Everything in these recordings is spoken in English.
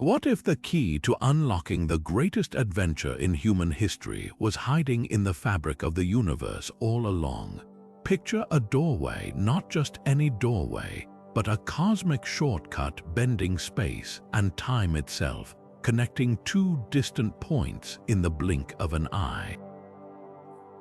What if the key to unlocking the greatest adventure in human history was hiding in the fabric of the universe all along? Picture a doorway, not just any doorway, but a cosmic shortcut bending space and time itself, connecting two distant points in the blink of an eye.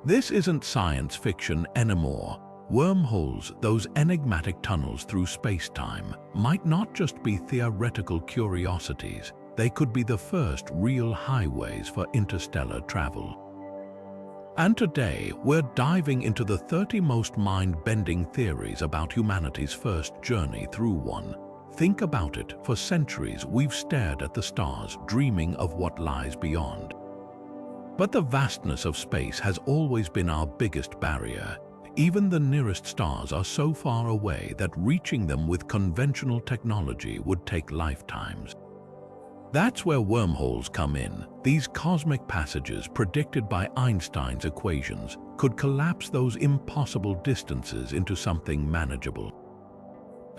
This isn't science fiction anymore. Wormholes, those enigmatic tunnels through space-time, might not just be theoretical curiosities, they could be the first real highways for interstellar travel. And today, we're diving into the 30 most mind-bending theories about humanity's first journey through one. Think about it, for centuries we've stared at the stars, dreaming of what lies beyond. But the vastness of space has always been our biggest barrier. Even the nearest stars are so far away that reaching them with conventional technology would take lifetimes. That's where wormholes come in. These cosmic passages, predicted by Einstein's equations, could collapse those impossible distances into something manageable.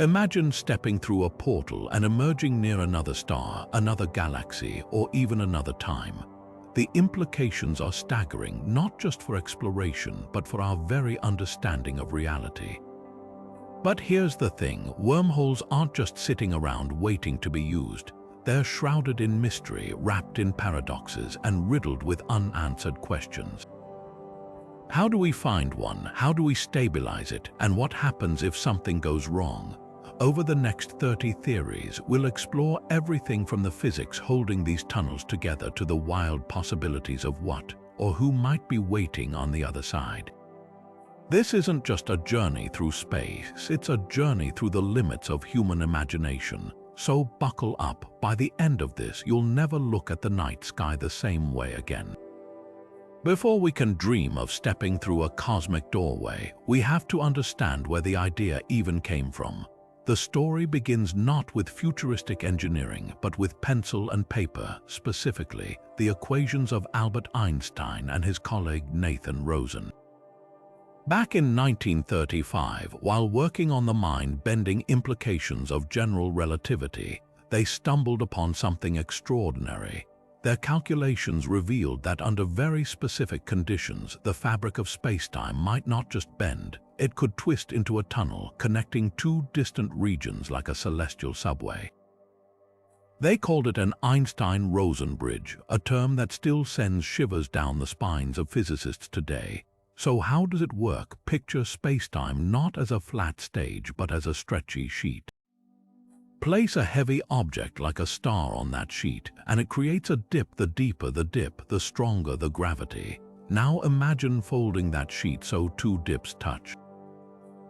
Imagine stepping through a portal and emerging near another star, another galaxy, or even another time. The implications are staggering, not just for exploration, but for our very understanding of reality. But here's the thing, wormholes aren't just sitting around waiting to be used. They're shrouded in mystery, wrapped in paradoxes, and riddled with unanswered questions. How do we find one? How do we stabilize it? And what happens if something goes wrong? Over the next 30 theories, we'll explore everything from the physics holding these tunnels together to the wild possibilities of what or who might be waiting on the other side. This isn't just a journey through space, it's a journey through the limits of human imagination. So buckle up. By the end of this, you'll never look at the night sky the same way again. Before we can dream of stepping through a cosmic doorway, we have to understand where the idea even came from. The story begins not with futuristic engineering, but with pencil and paper, specifically the equations of Albert Einstein and his colleague Nathan-Rosen. Back in 1935, while working on the mind-bending implications of general relativity, they stumbled upon something extraordinary. Their calculations revealed that under very specific conditions, the fabric of space-time might not just bend, it could twist into a tunnel connecting two distant regions like a celestial subway. They called it an Einstein-Rosen bridge, a term that still sends shivers down the spines of physicists today. So how does it work? Picture space-time not as a flat stage, but as a stretchy sheet. Place a heavy object like a star on that sheet, and it creates a dip. The deeper the dip, the stronger the gravity. Now imagine folding that sheet so two dips touch.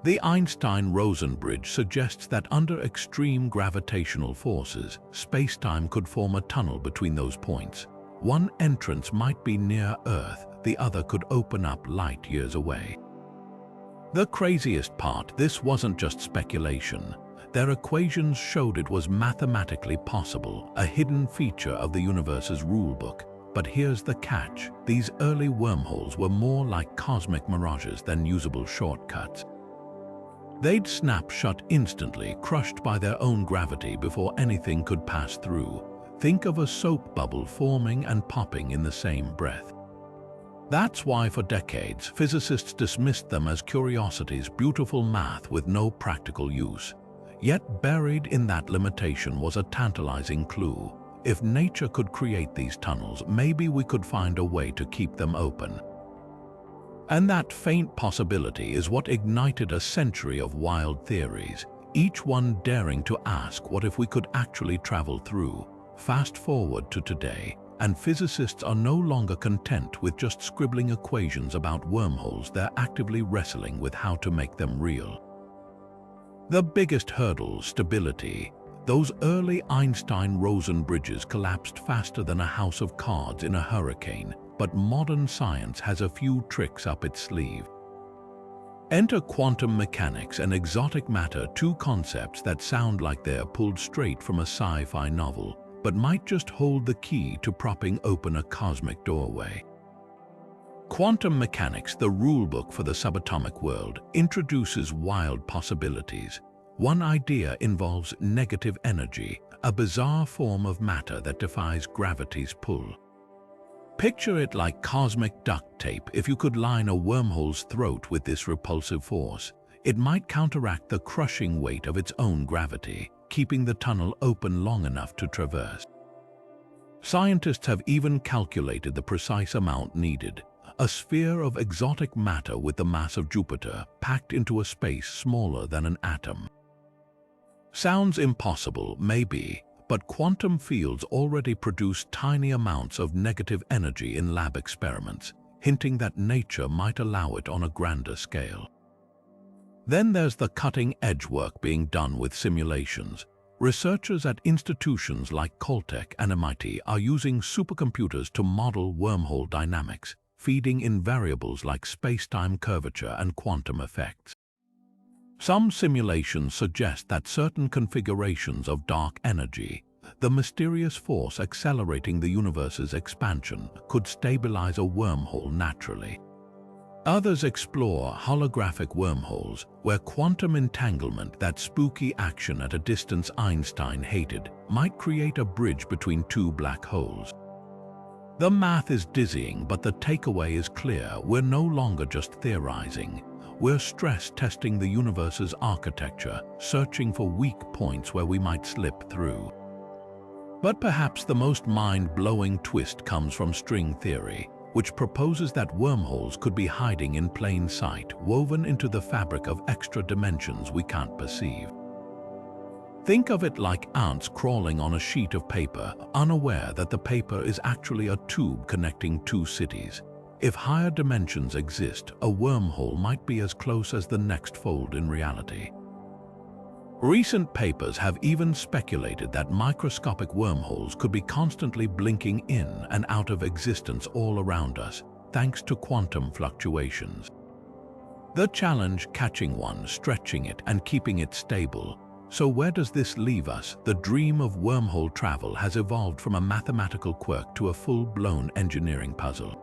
The Einstein-Rosen bridge suggests that under extreme gravitational forces, space-time could form a tunnel between those points. One entrance might be near Earth, the other could open up light years away. The craziest part, this wasn't just speculation. Their equations showed it was mathematically possible, a hidden feature of the universe's rulebook. But here's the catch. These early wormholes were more like cosmic mirages than usable shortcuts. They'd snap shut instantly, crushed by their own gravity before anything could pass through. Think of a soap bubble forming and popping in the same breath. That's why for decades, physicists dismissed them as curiosities, beautiful math with no practical use. Yet buried in that limitation was a tantalizing clue. If nature could create these tunnels, maybe we could find a way to keep them open. And that faint possibility is what ignited a century of wild theories, each one daring to ask, what if we could actually travel through? Fast forward to today, and physicists are no longer content with just scribbling equations about wormholes. They're actively wrestling with how to make them real. The biggest hurdle, stability. Those early Einstein-Rosen bridges collapsed faster than a house of cards in a hurricane, but modern science has a few tricks up its sleeve. Enter quantum mechanics and exotic matter, two concepts that sound like they're pulled straight from a sci-fi novel, but might just hold the key to propping open a cosmic doorway. Quantum mechanics, the rulebook for the subatomic world, introduces wild possibilities. One idea involves negative energy, a bizarre form of matter that defies gravity's pull. Picture it like cosmic duct tape. If you could line a wormhole's throat with this repulsive force, it might counteract the crushing weight of its own gravity, keeping the tunnel open long enough to traverse. Scientists have even calculated the precise amount needed: a sphere of exotic matter with the mass of Jupiter packed into a space smaller than an atom. Sounds impossible, maybe, but quantum fields already produce tiny amounts of negative energy in lab experiments, hinting that nature might allow it on a grander scale. Then there's the cutting-edge work being done with simulations. Researchers at institutions like Caltech and MIT are using supercomputers to model wormhole dynamics, feeding in variables like space-time curvature and quantum effects. Some simulations suggest that certain configurations of dark energy, the mysterious force accelerating the universe's expansion, could stabilize a wormhole naturally. Others explore holographic wormholes, where quantum entanglement, that spooky action at a distance Einstein hated, might create a bridge between two black holes. The math is dizzying, but the takeaway is clear: we're no longer just theorizing. We're stress-testing the universe's architecture, searching for weak points where we might slip through. But perhaps the most mind-blowing twist comes from string theory, which proposes that wormholes could be hiding in plain sight, woven into the fabric of extra dimensions we can't perceive. Think of it like ants crawling on a sheet of paper, unaware that the paper is actually a tube connecting two cities. If higher dimensions exist, a wormhole might be as close as the next fold in reality. Recent papers have even speculated that microscopic wormholes could be constantly blinking in and out of existence all around us, thanks to quantum fluctuations. The challenge: catching one, stretching it, and keeping it stable. So where does this leave us? The dream of wormhole travel has evolved from a mathematical quirk to a full-blown engineering puzzle.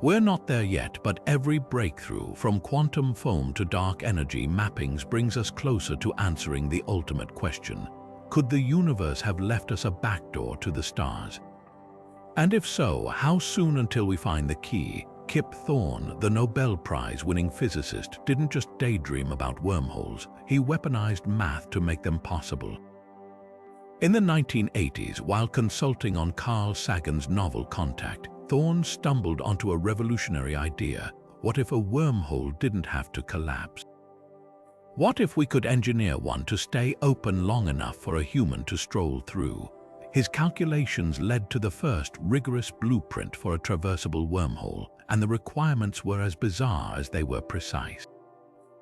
We're not there yet, but every breakthrough, from quantum foam to dark energy mappings, brings us closer to answering the ultimate question: could the universe have left us a backdoor to the stars? And if so, how soon until we find the key? Kip Thorne, the Nobel Prize-winning physicist, didn't just daydream about wormholes, he weaponized math to make them possible. In the 1980s, while consulting on Carl Sagan's novel Contact, Thorne stumbled onto a revolutionary idea: what if a wormhole didn't have to collapse? What if we could engineer one to stay open long enough for a human to stroll through? His calculations led to the first rigorous blueprint for a traversable wormhole, and the requirements were as bizarre as they were precise.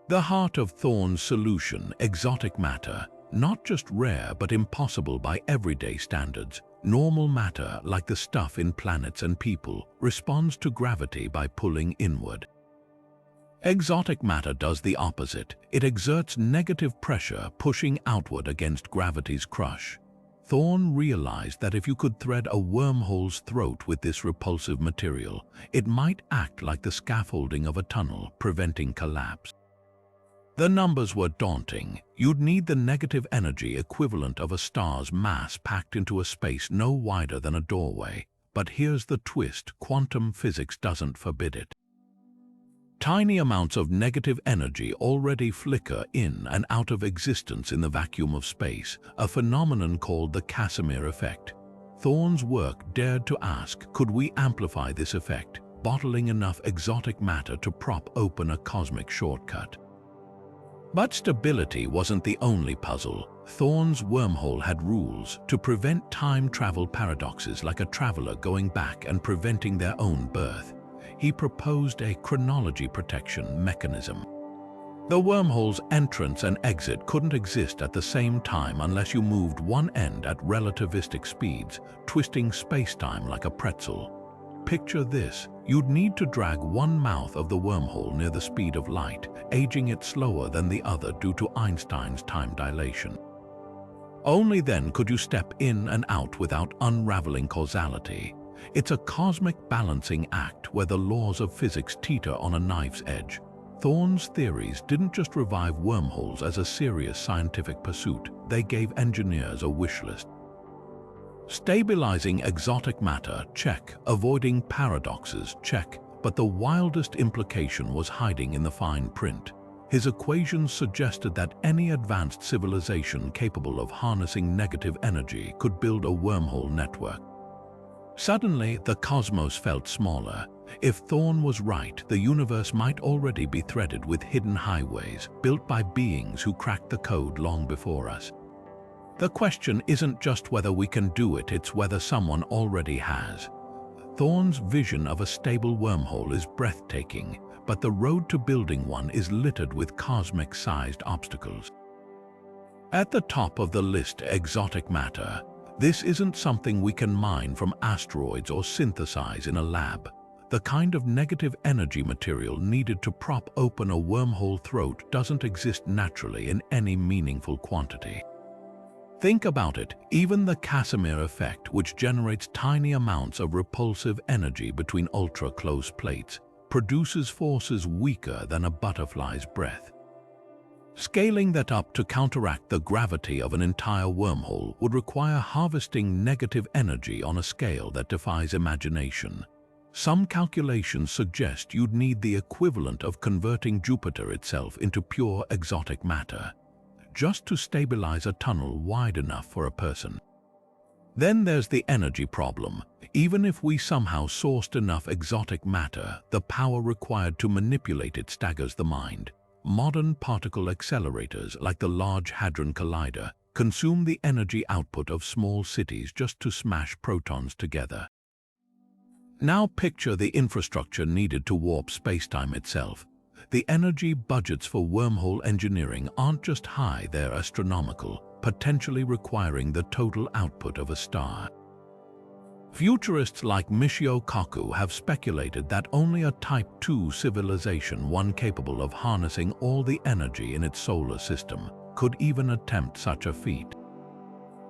The heart of Thorne's solution: exotic matter, not just rare but impossible by everyday standards. Normal matter, like the stuff in planets and people, responds to gravity by pulling inward. Exotic matter does the opposite. It exerts negative pressure, pushing outward against gravity's crush. Thorne realized that if you could thread a wormhole's throat with this repulsive material, it might act like the scaffolding of a tunnel, preventing collapse. The numbers were daunting. You'd need the negative energy equivalent of a star's mass packed into a space no wider than a doorway. But here's the twist: quantum physics doesn't forbid it. Tiny amounts of negative energy already flicker in and out of existence in the vacuum of space, a phenomenon called the Casimir effect. Thorne's work dared to ask, could we amplify this effect, bottling enough exotic matter to prop open a cosmic shortcut? But stability wasn't the only puzzle. Thorne's wormhole had rules to prevent time travel paradoxes, like a traveler going back and preventing their own birth. He proposed a chronology protection mechanism. The wormhole's entrance and exit couldn't exist at the same time unless you moved one end at relativistic speeds, twisting space-time like a pretzel. Picture this: you'd need to drag one mouth of the wormhole near the speed of light, aging it slower than the other due to Einstein's time dilation. Only then could you step in and out without unraveling causality. It's a cosmic balancing act where the laws of physics teeter on a knife's edge. Thorne's theories didn't just revive wormholes as a serious scientific pursuit, they gave engineers a wish list. Stabilizing exotic matter, check. Avoiding paradoxes, check. But the wildest implication was hiding in the fine print. His equations suggested that any advanced civilization capable of harnessing negative energy could build a wormhole network. Suddenly, the cosmos felt smaller. If Thorne was right, the universe might already be threaded with hidden highways, built by beings who cracked the code long before us. The question isn't just whether we can do it, it's whether someone already has. Thorne's vision of a stable wormhole is breathtaking, but the road to building one is littered with cosmic-sized obstacles. At the top of the list, exotic matter. This isn't something we can mine from asteroids or synthesize in a lab. The kind of negative energy material needed to prop open a wormhole throat doesn't exist naturally in any meaningful quantity. Think about it, even the Casimir effect, which generates tiny amounts of repulsive energy between ultra-close plates, produces forces weaker than a butterfly's breath. Scaling that up to counteract the gravity of an entire wormhole would require harvesting negative energy on a scale that defies imagination. Some calculations suggest you'd need the equivalent of converting Jupiter itself into pure exotic matter, just to stabilize a tunnel wide enough for a person. Then there's the energy problem. Even if we somehow sourced enough exotic matter, the power required to manipulate it staggers the mind. Modern particle accelerators, like the Large Hadron Collider, consume the energy output of small cities just to smash protons together. Now picture the infrastructure needed to warp spacetime itself. The energy budgets for wormhole engineering aren't just high, they're astronomical, potentially requiring the total output of a star. Futurists like Michio Kaku have speculated that only a Type II civilization, one capable of harnessing all the energy in its solar system, could even attempt such a feat.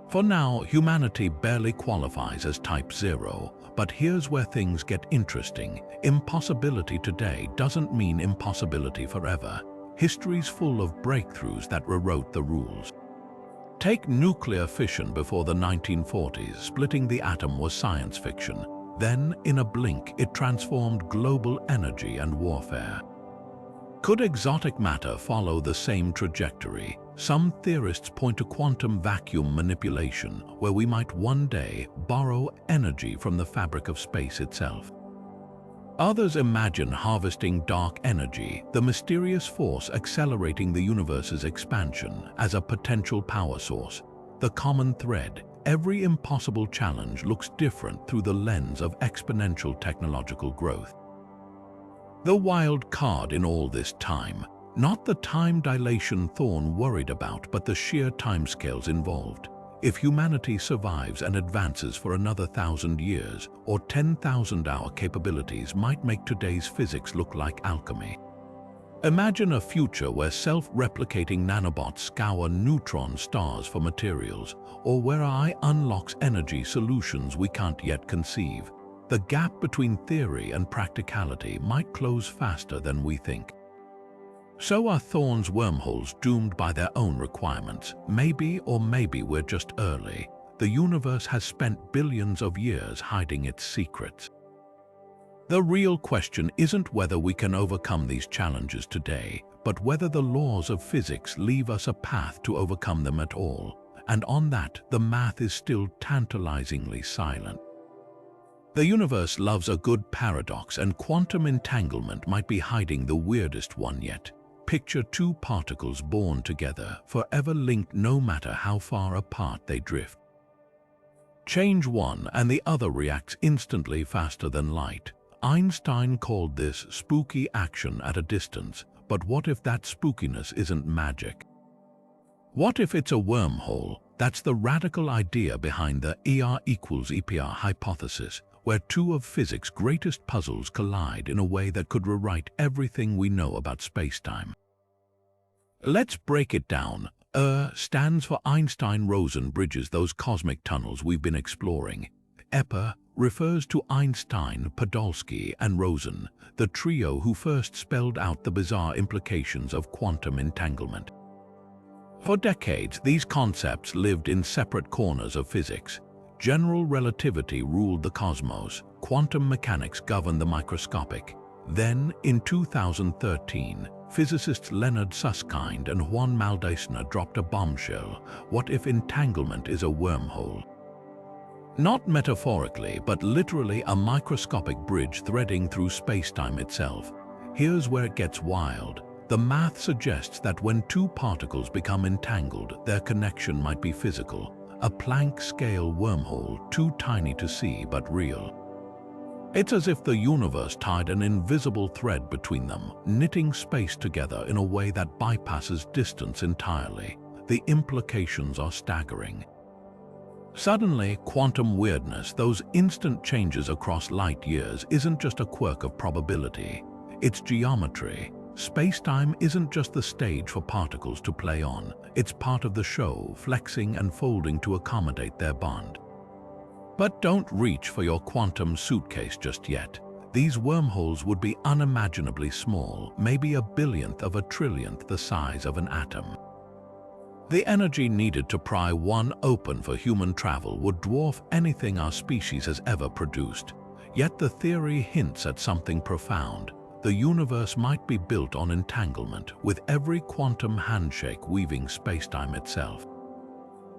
For now, humanity barely qualifies as Type 0, but here's where things get interesting. Impossibility today doesn't mean impossibility forever. History's full of breakthroughs that rewrote the rules. Take nuclear fission before the 1940s. Splitting the atom was science fiction. Then, in a blink, it transformed global energy and warfare. Could exotic matter follow the same trajectory? Some theorists point to quantum vacuum manipulation, where we might one day borrow energy from the fabric of space itself. Others imagine harvesting dark energy, the mysterious force accelerating the universe's expansion, as a potential power source. The common thread: every impossible challenge looks different through the lens of exponential technological growth. The wild card in all this time, not the time dilation Thorne worried about, but the sheer timescales involved. If humanity survives and advances for another 1,000 years, or 10,000, our capabilities might make today's physics look like alchemy. Imagine a future where self-replicating nanobots scour neutron stars for materials, or where AI unlocks energy solutions we can't yet conceive. The gap between theory and practicality might close faster than we think. So are Thorne's wormholes doomed by their own requirements? Maybe, or maybe we're just early. The universe has spent billions of years hiding its secrets. The real question isn't whether we can overcome these challenges today, but whether the laws of physics leave us a path to overcome them at all. And on that, the math is still tantalizingly silent. The universe loves a good paradox, and quantum entanglement might be hiding the weirdest one yet. Picture two particles born together, forever linked no matter how far apart they drift. Change one and the other reacts instantly, faster than light. Einstein called this spooky action at a distance, but what if that spookiness isn't magic? What if it's a wormhole? That's the radical idea behind the ER equals EPR hypothesis, where two of physics' greatest puzzles collide in a way that could rewrite everything we know about spacetime. Let's break it down. stands for Einstein-Rosen bridges those cosmic tunnels we've been exploring. EPR refers to Einstein, Podolsky, and Rosen, the trio who first spelled out the bizarre implications of quantum entanglement. For decades, these concepts lived in separate corners of physics. General relativity ruled the cosmos, quantum mechanics governed the microscopic. Then, in 2013, physicists Leonard Susskind and Juan Maldacena dropped a bombshell. What if entanglement is a wormhole? Not metaphorically, but literally a microscopic bridge threading through space-time itself. Here's where it gets wild. The math suggests that when two particles become entangled, their connection might be physical. A Planck-scale wormhole, too tiny to see but real. It's as if the universe tied an invisible thread between them, knitting space together in a way that bypasses distance entirely. The implications are staggering. Suddenly, quantum weirdness, those instant changes across light years, isn't just a quirk of probability. It's geometry. Space-time isn't just the stage for particles to play on. It's part of the show, flexing and folding to accommodate their bond. But don't reach for your quantum suitcase just yet. These wormholes would be unimaginably small, maybe a billionth of a trillionth the size of an atom. The energy needed to pry one open for human travel would dwarf anything our species has ever produced. Yet the theory hints at something profound. The universe might be built on entanglement, with every quantum handshake weaving spacetime itself.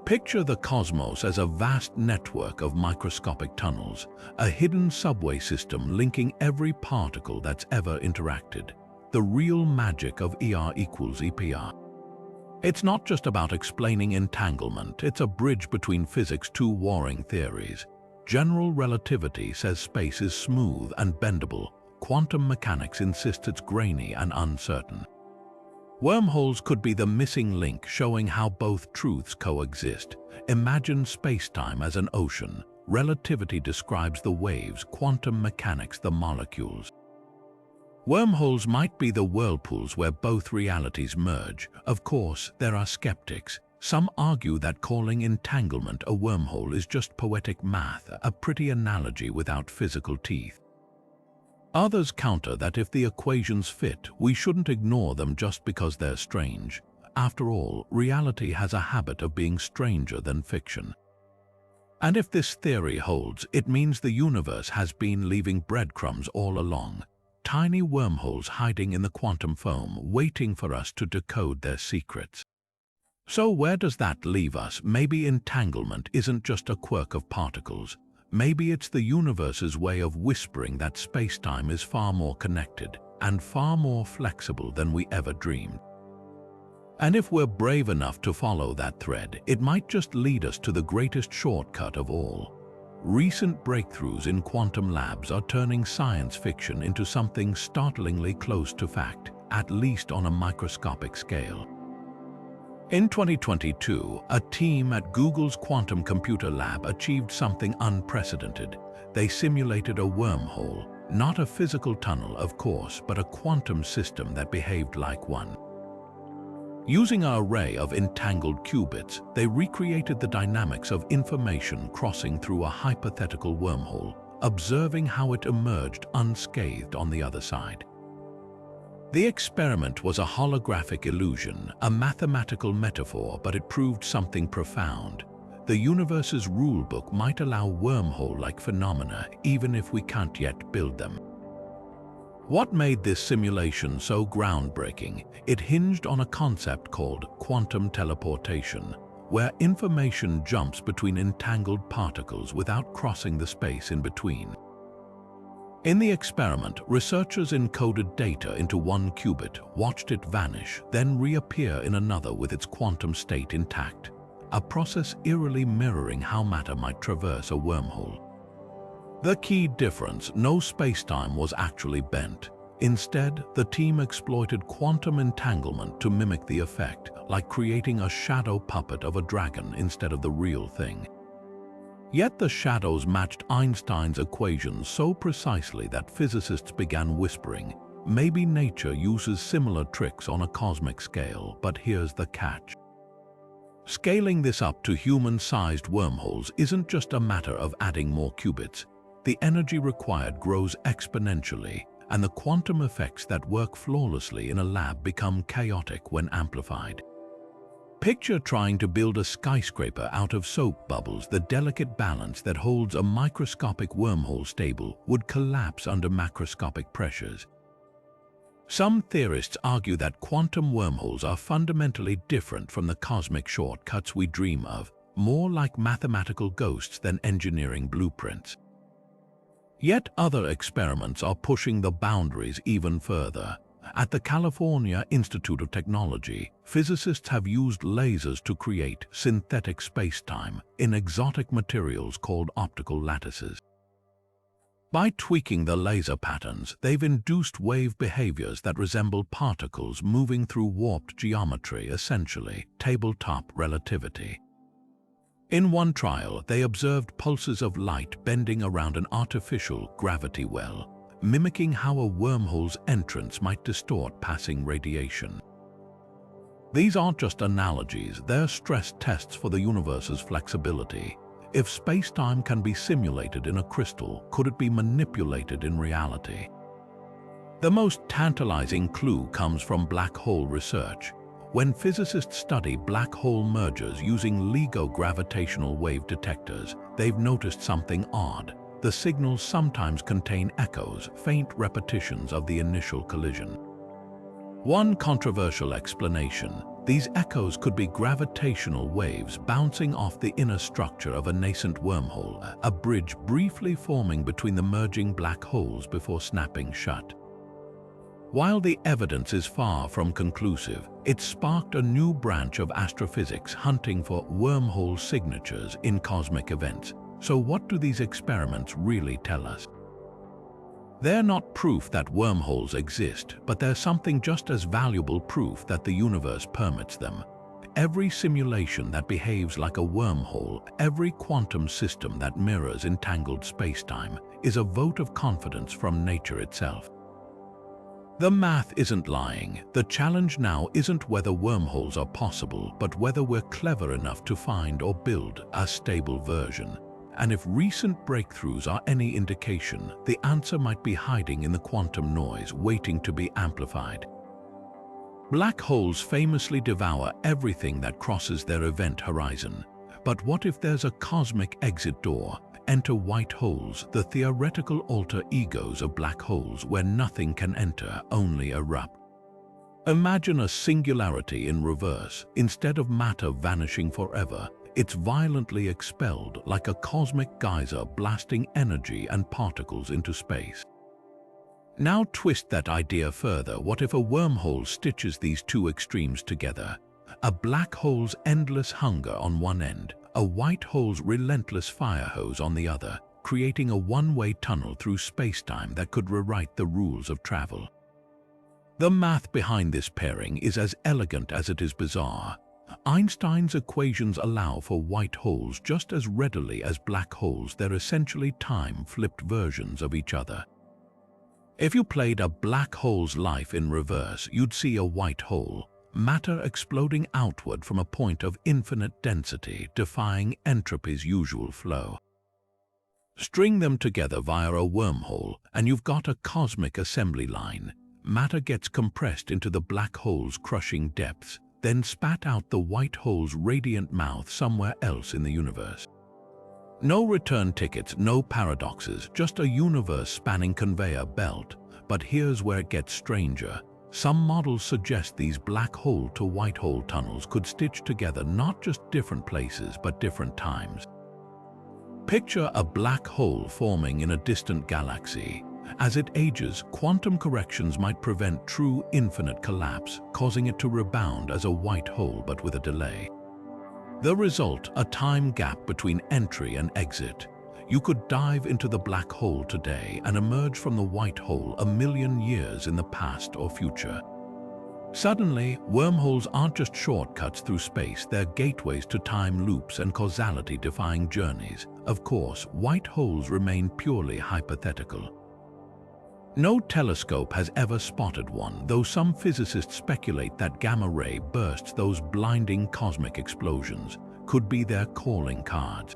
Picture the cosmos as a vast network of microscopic tunnels, a hidden subway system linking every particle that's ever interacted. The real magic of ER equals EPR. It's not just about explaining entanglement, it's a bridge between physics' two warring theories. General relativity says space is smooth and bendable. Quantum mechanics insists it's grainy and uncertain. Wormholes could be the missing link showing how both truths coexist. Imagine space-time as an ocean. Relativity describes the waves, quantum mechanics the molecules. Wormholes might be the whirlpools where both realities merge. Of course, there are skeptics. Some argue that calling entanglement a wormhole is just poetic math, a pretty analogy without physical teeth. Others counter that if the equations fit, we shouldn't ignore them just because they're strange. After all, reality has a habit of being stranger than fiction. And if this theory holds, it means the universe has been leaving breadcrumbs all along. Tiny wormholes hiding in the quantum foam, waiting for us to decode their secrets. So where does that leave us? Maybe entanglement isn't just a quirk of particles. Maybe it's the universe's way of whispering that space-time is far more connected and far more flexible than we ever dreamed. And if we're brave enough to follow that thread, it might just lead us to the greatest shortcut of all. Recent breakthroughs in quantum labs are turning science fiction into something startlingly close to fact, at least on a microscopic scale. In 2022, a team at Google's quantum computer lab achieved something unprecedented. They simulated a wormhole, not a physical tunnel, of course, but a quantum system that behaved like one. Using an array of entangled qubits, they recreated the dynamics of information crossing through a hypothetical wormhole, observing how it emerged unscathed on the other side. The experiment was a holographic illusion, a mathematical metaphor, but it proved something profound. The universe's rulebook might allow wormhole-like phenomena, even if we can't yet build them. What made this simulation so groundbreaking? It hinged on a concept called quantum teleportation, where information jumps between entangled particles without crossing the space in between. In the experiment, researchers encoded data into one qubit, watched it vanish, then reappear in another with its quantum state intact, a process eerily mirroring how matter might traverse a wormhole. The key difference: no spacetime was actually bent. Instead, the team exploited quantum entanglement to mimic the effect, like creating a shadow puppet of a dragon instead of the real thing. Yet the shadows matched Einstein's equations so precisely that physicists began whispering, maybe nature uses similar tricks on a cosmic scale, but here's the catch. Scaling this up to human-sized wormholes isn't just a matter of adding more qubits. the energy required grows exponentially, and the quantum effects that work flawlessly in a lab become chaotic when amplified. Picture trying to build a skyscraper out of soap bubbles. The delicate balance that holds a microscopic wormhole stable would collapse under macroscopic pressures. Some theorists argue that quantum wormholes are fundamentally different from the cosmic shortcuts we dream of, more like mathematical ghosts than engineering blueprints. Yet other experiments are pushing the boundaries even further. At the California Institute of Technology, physicists have used lasers to create synthetic space-time in exotic materials called optical lattices. By tweaking the laser patterns, they've induced wave behaviors that resemble particles moving through warped geometry, essentially tabletop relativity. In one trial, they observed pulses of light bending around an artificial gravity well, mimicking how a wormhole's entrance might distort passing radiation. These aren't just analogies, they're stress tests for the universe's flexibility. If space-time can be simulated in a crystal, could it be manipulated in reality? The most tantalizing clue comes from black hole research. When physicists study black hole mergers using LIGO gravitational wave detectors, they've noticed something odd. The signals sometimes contain echoes, faint repetitions of the initial collision. One controversial explanation: these echoes could be gravitational waves bouncing off the inner structure of a nascent wormhole, a bridge briefly forming between the merging black holes before snapping shut. While the evidence is far from conclusive, it sparked a new branch of astrophysics hunting for wormhole signatures in cosmic events. So what do these experiments really tell us? They're not proof that wormholes exist, but they're something just as valuable proof that the universe permits them. Every simulation that behaves like a wormhole, every quantum system that mirrors entangled spacetime, is a vote of confidence from nature itself. The math isn't lying. The challenge now isn't whether wormholes are possible, but whether we're clever enough to find or build a stable version. And if recent breakthroughs are any indication, the answer might be hiding in the quantum noise waiting to be amplified. Black holes famously devour everything that crosses their event horizon. But what if there's a cosmic exit door? Enter white holes, the theoretical alter egos of black holes where nothing can enter, only erupt. Imagine a singularity in reverse. Instead of matter vanishing forever, it's violently expelled like a cosmic geyser blasting energy and particles into space. Now twist that idea further. What if a wormhole stitches these two extremes together? A black hole's endless hunger on one end, a white hole's relentless fire hose on the other, creating a one-way tunnel through spacetime that could rewrite the rules of travel. The math behind this pairing is as elegant as it is bizarre. Einstein's equations allow for white holes just as readily as black holes. They're essentially time-flipped versions of each other. If you played a black hole's life in reverse, you'd see a white hole, matter exploding outward from a point of infinite density, defying entropy's usual flow. String them together via a wormhole, and you've got a cosmic assembly line. Matter gets compressed into the black hole's crushing depths, then spat out the white hole's radiant mouth somewhere else in the universe. No return tickets, no paradoxes, just a universe-spanning conveyor belt. But here's where it gets stranger. Some models suggest these black hole to white hole tunnels could stitch together not just different places but different times. Picture a black hole forming in a distant galaxy. As it ages, quantum corrections might prevent true infinite collapse, causing it to rebound as a white hole but with a delay. The result, a time gap between entry and exit. You could dive into the black hole today and emerge from the white hole 1,000,000 years in the past or future. Suddenly, wormholes aren't just shortcuts through space, they're gateways to time loops and causality-defying journeys. Of course, white holes remain purely hypothetical. No telescope has ever spotted one, though some physicists speculate that gamma-ray bursts, those blinding cosmic explosions, could be their calling cards.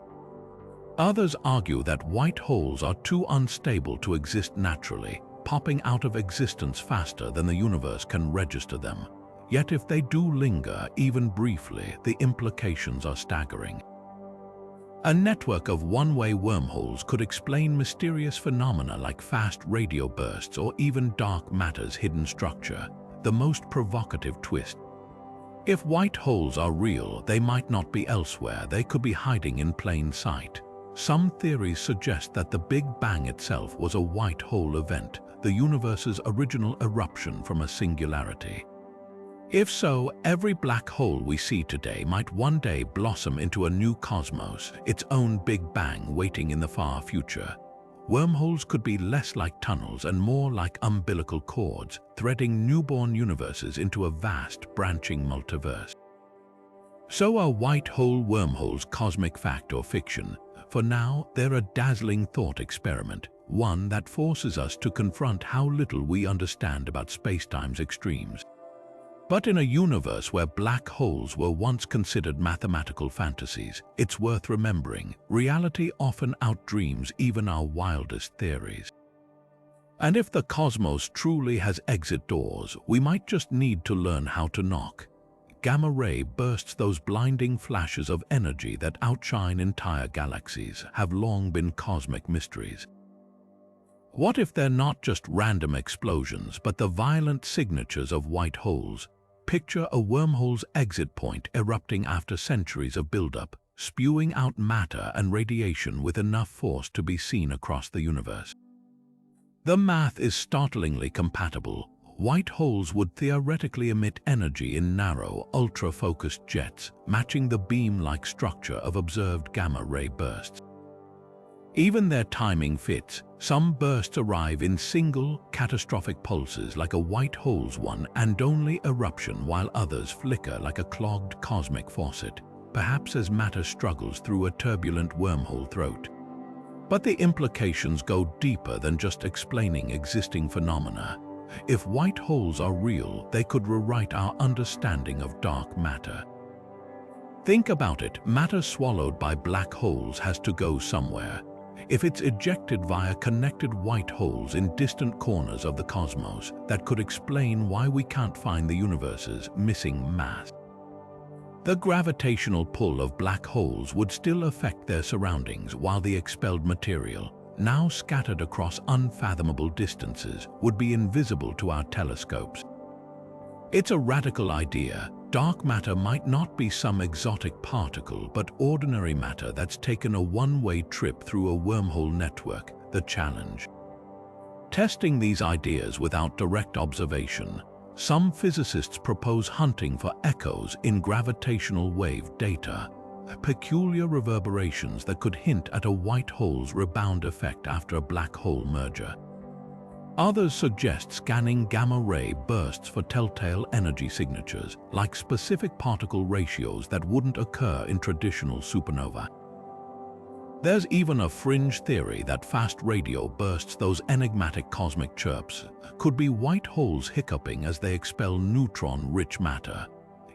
Others argue that white holes are too unstable to exist naturally, popping out of existence faster than the universe can register them. Yet if they do linger, even briefly, the implications are staggering. A network of one-way wormholes could explain mysterious phenomena like fast radio bursts or even dark matter's hidden structure, the most provocative twist. If white holes are real, they might not be elsewhere, they could be hiding in plain sight. Some theories suggest that the Big Bang itself was a white hole event, the universe's original eruption from a singularity. If so, every black hole we see today might one day blossom into a new cosmos, its own Big Bang waiting in the far future. Wormholes could be less like tunnels and more like umbilical cords, threading newborn universes into a vast, branching multiverse. So are white hole wormholes cosmic fact or fiction? For now, they're a dazzling thought experiment, one that forces us to confront how little we understand about spacetime's extremes. But in a universe where black holes were once considered mathematical fantasies, it's worth remembering, reality often outdreams even our wildest theories. And if the cosmos truly has exit doors, we might just need to learn how to knock. Gamma ray bursts, those blinding flashes of energy that outshine entire galaxies, have long been cosmic mysteries. What if they're not just random explosions, but the violent signatures of white holes? Picture a wormhole's exit point erupting after centuries of buildup, spewing out matter and radiation with enough force to be seen across the universe. The math is startlingly compatible. White holes would theoretically emit energy in narrow, ultra-focused jets, matching the beam-like structure of observed gamma-ray bursts. Even their timing fits. Some bursts arrive in single, catastrophic pulses like a white hole's one and only eruption, while others flicker like a clogged cosmic faucet, perhaps as matter struggles through a turbulent wormhole throat. But the implications go deeper than just explaining existing phenomena. If white holes are real, they could rewrite our understanding of dark matter. Think about it, matter swallowed by black holes has to go somewhere. If it's ejected via connected white holes in distant corners of the cosmos, that could explain why we can't find the universe's missing mass. The gravitational pull of black holes would still affect their surroundings, while the expelled material, now scattered across unfathomable distances, would be invisible to our telescopes. It's a radical idea. Dark matter might not be some exotic particle, but ordinary matter that's taken a one-way trip through a wormhole network, the challenge. Testing these ideas without direct observation, some physicists propose hunting for echoes in gravitational wave data, peculiar reverberations that could hint at a white hole's rebound effect after a black hole merger. Others suggest scanning gamma-ray bursts for telltale energy signatures, like specific particle ratios that wouldn't occur in traditional supernova. There's even a fringe theory that fast radio bursts, those enigmatic cosmic chirps, could be white holes hiccuping as they expel neutron-rich matter.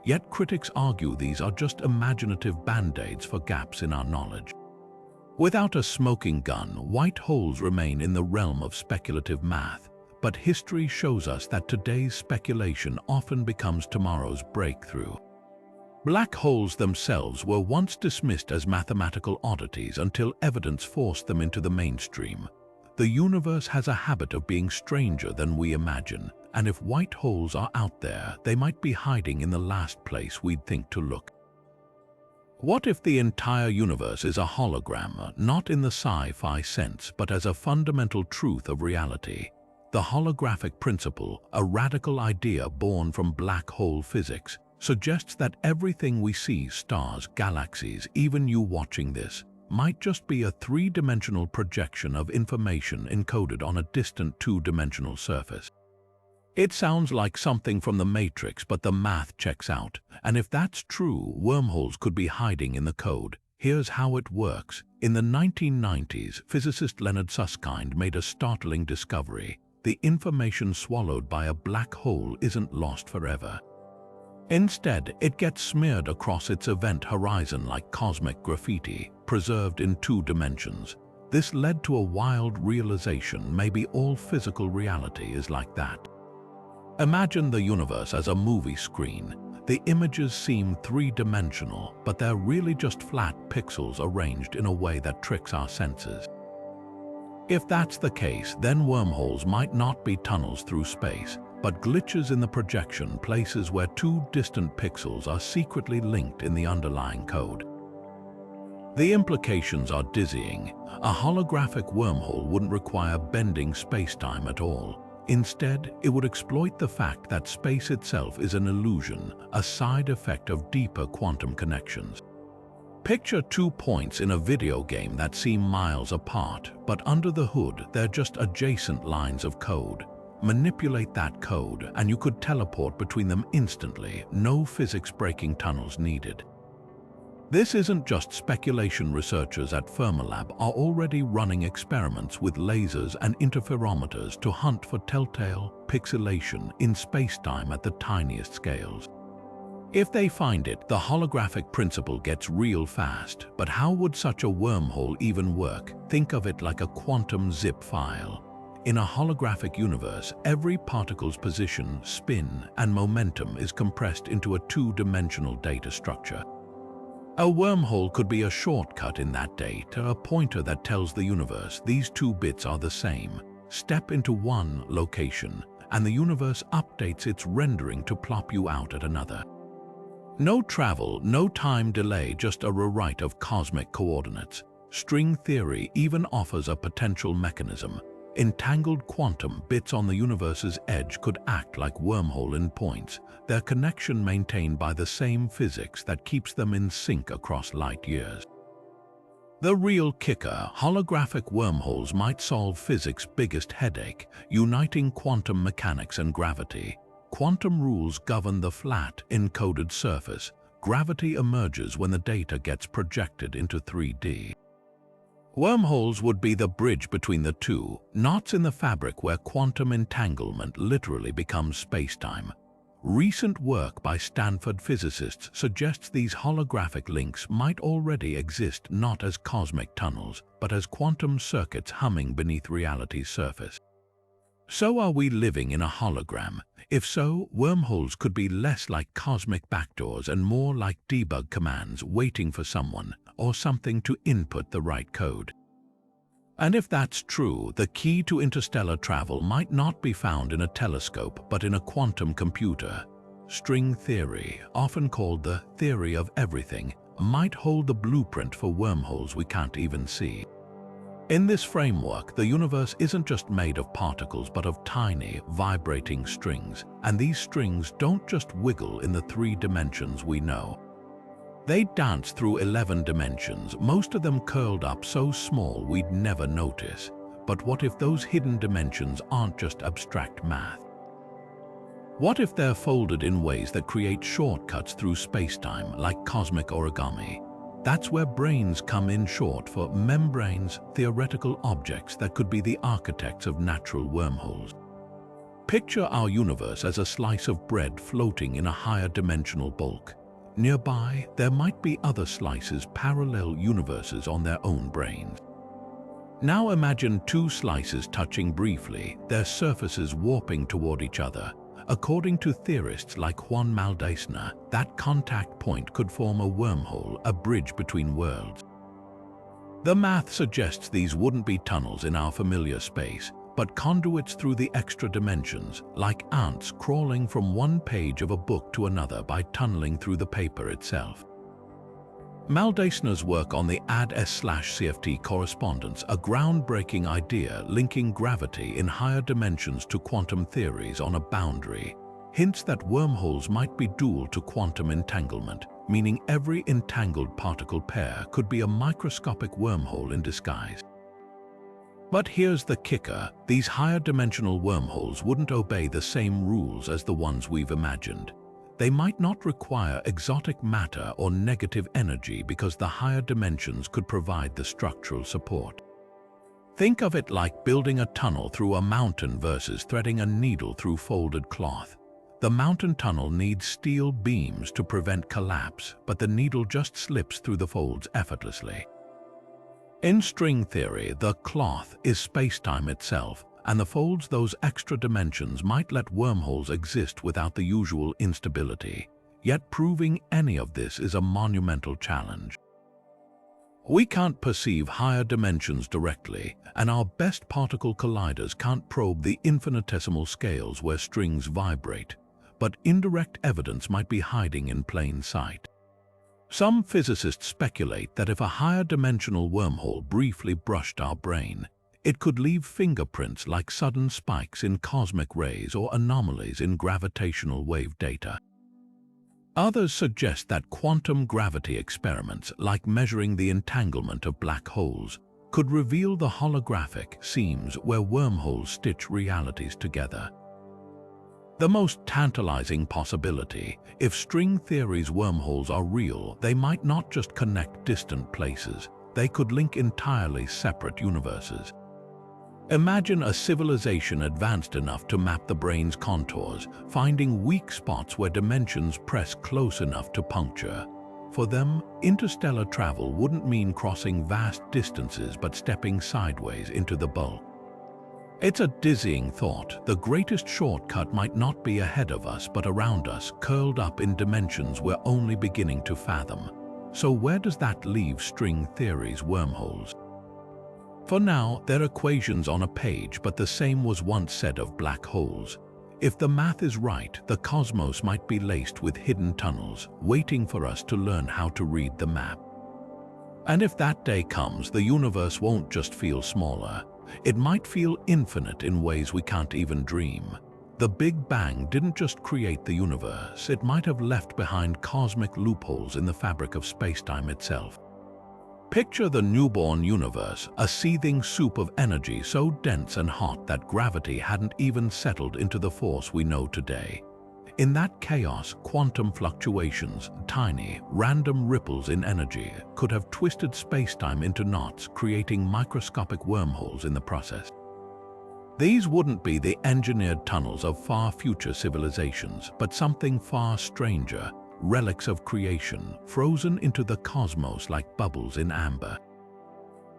Yet critics argue these are just imaginative band-aids for gaps in our knowledge. Without a smoking gun, white holes remain in the realm of speculative math, but history shows us that today's speculation often becomes tomorrow's breakthrough. Black holes themselves were once dismissed as mathematical oddities until evidence forced them into the mainstream. The universe has a habit of being stranger than we imagine, and if white holes are out there, they might be hiding in the last place we'd think to look. What if the entire universe is a hologram, not in the sci-fi sense, but as a fundamental truth of reality? The holographic principle, a radical idea born from black hole physics, suggests that everything we see, stars, galaxies, even you watching this, might just be a three-dimensional projection of information encoded on a distant two-dimensional surface. It sounds like something from the Matrix, but the math checks out. And if that's true, wormholes could be hiding in the code. Here's how it works. In the 1990s, physicist Leonard Susskind made a startling discovery. The information swallowed by a black hole isn't lost forever. Instead, it gets smeared across its event horizon like cosmic graffiti, preserved in 2 dimensions. This led to a wild realization: maybe all physical reality is like that. Imagine the universe as a movie screen. The images seem 3-dimensional, but they're really just flat pixels arranged in a way that tricks our senses. If that's the case, then wormholes might not be tunnels through space, but glitches in the projection, places where 2 distant pixels are secretly linked in the underlying code. The implications are dizzying. A holographic wormhole wouldn't require bending space-time at all. Instead, it would exploit the fact that space itself is an illusion, a side effect of deeper quantum connections. Picture 2 points in a video game that seem miles apart, but under the hood they're just adjacent lines of code. Manipulate that code and you could teleport between them instantly, no physics-breaking tunnels needed. This isn't just speculation. Researchers at Fermilab are already running experiments with lasers and interferometers to hunt for telltale pixelation in spacetime at the tiniest scales. If they find it, the holographic principle gets real fast. But how would such a wormhole even work? Think of it like a quantum zip file. In a holographic universe, every particle's position, spin, and momentum is compressed into a 2-dimensional data structure. A wormhole could be a shortcut in that data, a pointer that tells the universe these 2 bits are the same. Step into one location, and the universe updates its rendering to plop you out at another. No travel, no time delay, just a rewrite of cosmic coordinates. String theory even offers a potential mechanism. Entangled quantum bits on the universe's edge could act like wormhole endpoints, their connection maintained by the same physics that keeps them in sync across light years. The real kicker: holographic wormholes might solve physics' biggest headache, uniting quantum mechanics and gravity. Quantum rules govern the flat, encoded surface. Gravity emerges when the data gets projected into 3D. Wormholes would be the bridge between the two, knots in the fabric where quantum entanglement literally becomes spacetime. Recent work by Stanford physicists suggests these holographic links might already exist, not as cosmic tunnels, but as quantum circuits humming beneath reality's surface. So are we living in a hologram? If so, wormholes could be less like cosmic backdoors and more like debug commands waiting for someone or something to input the right code. And if that's true, the key to interstellar travel might not be found in a telescope, but in a quantum computer. String theory, often called the theory of everything, might hold the blueprint for wormholes we can't even see. In this framework, the universe isn't just made of particles, but of tiny, vibrating strings. And these strings don't just wiggle in the 3 dimensions we know. They dance through 11 dimensions, most of them curled up so small we'd never notice. But what if those hidden dimensions aren't just abstract math? What if they're folded in ways that create shortcuts through spacetime, like cosmic origami? That's where brains come in, short for membranes, theoretical objects that could be the architects of natural wormholes. Picture our universe as a slice of bread floating in a higher dimensional bulk. Nearby, there might be other slices, parallel universes on their own brains. Now imagine 2 slices touching briefly, their surfaces warping toward each other. According to theorists like Juan Maldaisner, that contact point could form a wormhole, a bridge between worlds. The math suggests these wouldn't be tunnels in our familiar space, but conduits through the extra dimensions, like ants crawling from one page of a book to another by tunneling through the paper itself. Maldaisner's work on the AD/CFT correspondence, a groundbreaking idea linking gravity in higher dimensions to quantum theories on a boundary, hints that wormholes might be dual to quantum entanglement, meaning every entangled particle pair could be a microscopic wormhole in disguise. But here's the kicker: these higher dimensional wormholes wouldn't obey the same rules as the ones we've imagined. They might not require exotic matter or negative energy because the higher dimensions could provide the structural support. Think of it like building a tunnel through a mountain versus threading a needle through folded cloth. The mountain tunnel needs steel beams to prevent collapse, but the needle just slips through the folds effortlessly. In string theory, the cloth is space-time itself, and the folds, those extra dimensions, might let wormholes exist without the usual instability. Yet proving any of this is a monumental challenge. We can't perceive higher dimensions directly, and our best particle colliders can't probe the infinitesimal scales where strings vibrate, but indirect evidence might be hiding in plain sight. Some physicists speculate that if a higher dimensional wormhole briefly brushed our brain, it could leave fingerprints like sudden spikes in cosmic rays or anomalies in gravitational wave data. Others suggest that quantum gravity experiments, like measuring the entanglement of black holes, could reveal the holographic seams where wormholes stitch realities together. The most tantalizing possibility: if string theory's wormholes are real, they might not just connect distant places, they could link entirely separate universes. Imagine a civilization advanced enough to map the brain's contours, finding weak spots where dimensions press close enough to puncture. For them, interstellar travel wouldn't mean crossing vast distances but stepping sideways into the bulk. It's a dizzying thought. The greatest shortcut might not be ahead of us but around us, curled up in dimensions we're only beginning to fathom. So where does that leave string theory's wormholes? For now, they're equations on a page, but the same was once said of black holes. If the math is right, the cosmos might be laced with hidden tunnels, waiting for us to learn how to read the map. And if that day comes, the universe won't just feel smaller. It might feel infinite in ways we can't even dream. The Big Bang didn't just create the universe, it might have left behind cosmic loopholes in the fabric of spacetime itself. Picture the newborn universe, a seething soup of energy so dense and hot that gravity hadn't even settled into the force we know today. In that chaos, quantum fluctuations, tiny, random ripples in energy, could have twisted spacetime into knots, creating microscopic wormholes in the process. These wouldn't be the engineered tunnels of far future civilizations, but something far stranger, relics of creation, frozen into the cosmos like bubbles in amber.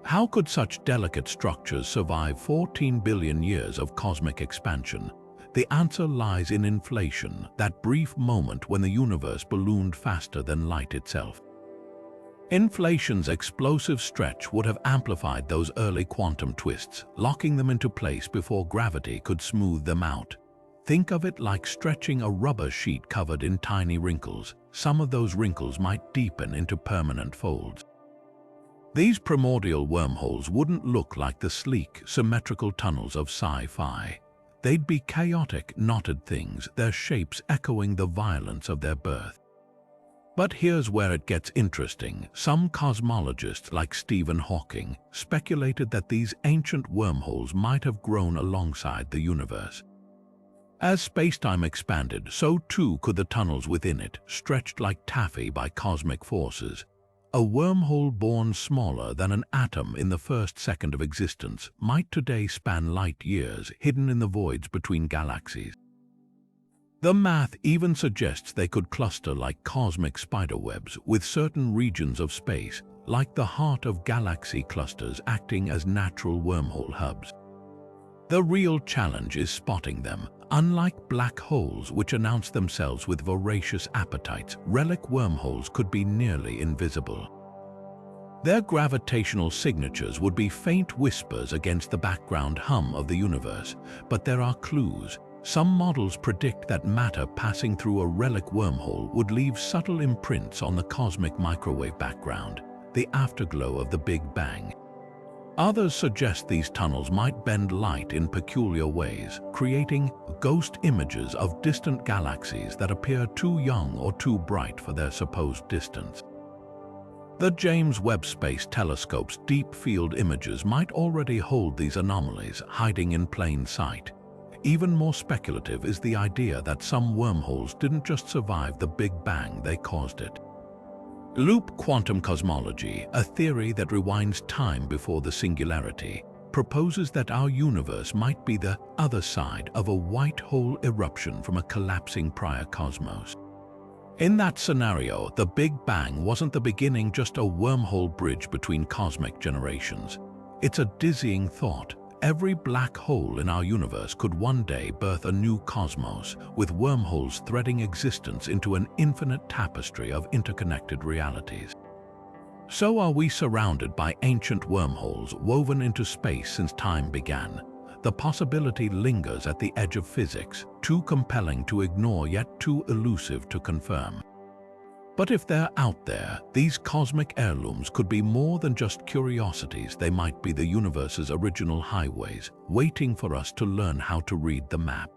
How could such delicate structures survive 14 billion years of cosmic expansion? The answer lies in inflation, that brief moment when the universe ballooned faster than light itself. Inflation's explosive stretch would have amplified those early quantum twists, locking them into place before gravity could smooth them out. Think of it like stretching a rubber sheet covered in tiny wrinkles. Some of those wrinkles might deepen into permanent folds. These primordial wormholes wouldn't look like the sleek, symmetrical tunnels of sci-fi. They'd be chaotic, knotted things, their shapes echoing the violence of their birth. But here's where it gets interesting. Some cosmologists, like Stephen Hawking, speculated that these ancient wormholes might have grown alongside the universe. As spacetime expanded, so too could the tunnels within it, stretched like taffy by cosmic forces. A wormhole born smaller than an atom in the first second of existence might today span light years, hidden in the voids between galaxies. The math even suggests they could cluster like cosmic spiderwebs, with certain regions of space, like the heart of galaxy clusters, acting as natural wormhole hubs. The real challenge is spotting them. Unlike black holes, which announce themselves with voracious appetites, relic wormholes could be nearly invisible. Their gravitational signatures would be faint whispers against the background hum of the universe, but there are clues. Some models predict that matter passing through a relic wormhole would leave subtle imprints on the cosmic microwave background, the afterglow of the Big Bang. Others suggest these tunnels might bend light in peculiar ways, creating ghost images of distant galaxies that appear too young or too bright for their supposed distance. The James Webb Space Telescope's deep field images might already hold these anomalies, hiding in plain sight. Even more speculative is the idea that some wormholes didn't just survive the Big Bang, they caused it. Loop quantum cosmology, a theory that rewinds time before the singularity, proposes that our universe might be the other side of a white hole eruption from a collapsing prior cosmos. In that scenario, the Big Bang wasn't the beginning, just a wormhole bridge between cosmic generations. It's a dizzying thought. Every black hole in our universe could one day birth a new cosmos, with wormholes threading existence into an infinite tapestry of interconnected realities. So are we surrounded by ancient wormholes woven into space since time began. The possibility lingers at the edge of physics, too compelling to ignore yet too elusive to confirm. But if they're out there, these cosmic heirlooms could be more than just curiosities. They might be the universe's original highways, waiting for us to learn how to read the map.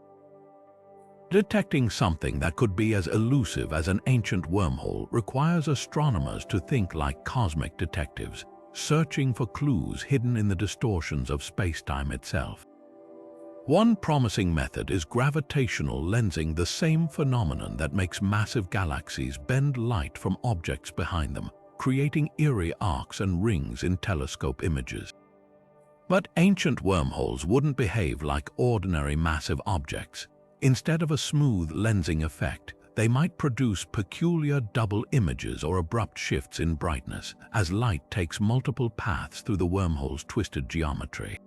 Detecting something that could be as elusive as an ancient wormhole requires astronomers to think like cosmic detectives, searching for clues hidden in the distortions of space-time itself. One promising method is gravitational lensing, the same phenomenon that makes massive galaxies bend light from objects behind them, creating eerie arcs and rings in telescope images. But ancient wormholes wouldn't behave like ordinary massive objects. Instead of a smooth lensing effect, they might produce peculiar double images or abrupt shifts in brightness as light takes multiple paths through the wormhole's twisted geometry.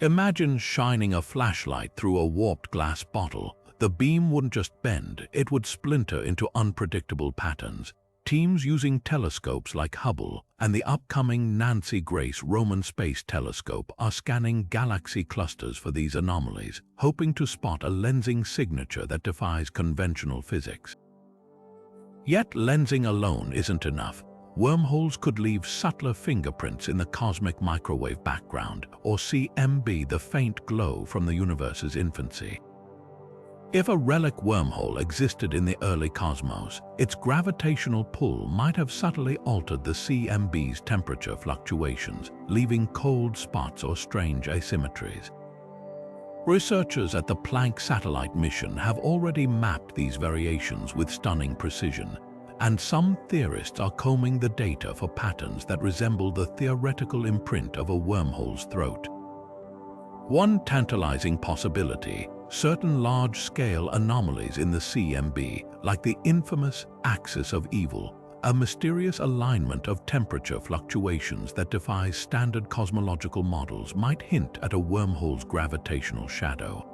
Imagine shining a flashlight through a warped glass bottle. The beam wouldn't just bend, it would splinter into unpredictable patterns. Teams using telescopes like Hubble and the upcoming Nancy Grace Roman Space Telescope are scanning galaxy clusters for these anomalies, hoping to spot a lensing signature that defies conventional physics. Yet lensing alone isn't enough. Wormholes could leave subtler fingerprints in the cosmic microwave background, or CMB, the faint glow from the universe's infancy. If a relic wormhole existed in the early cosmos, its gravitational pull might have subtly altered the CMB's temperature fluctuations, leaving cold spots or strange asymmetries. Researchers at the Planck satellite mission have already mapped these variations with stunning precision, and some theorists are combing the data for patterns that resemble the theoretical imprint of a wormhole's throat. One tantalizing possibility: certain large-scale anomalies in the CMB, like the infamous axis of evil, a mysterious alignment of temperature fluctuations that defies standard cosmological models, might hint at a wormhole's gravitational shadow.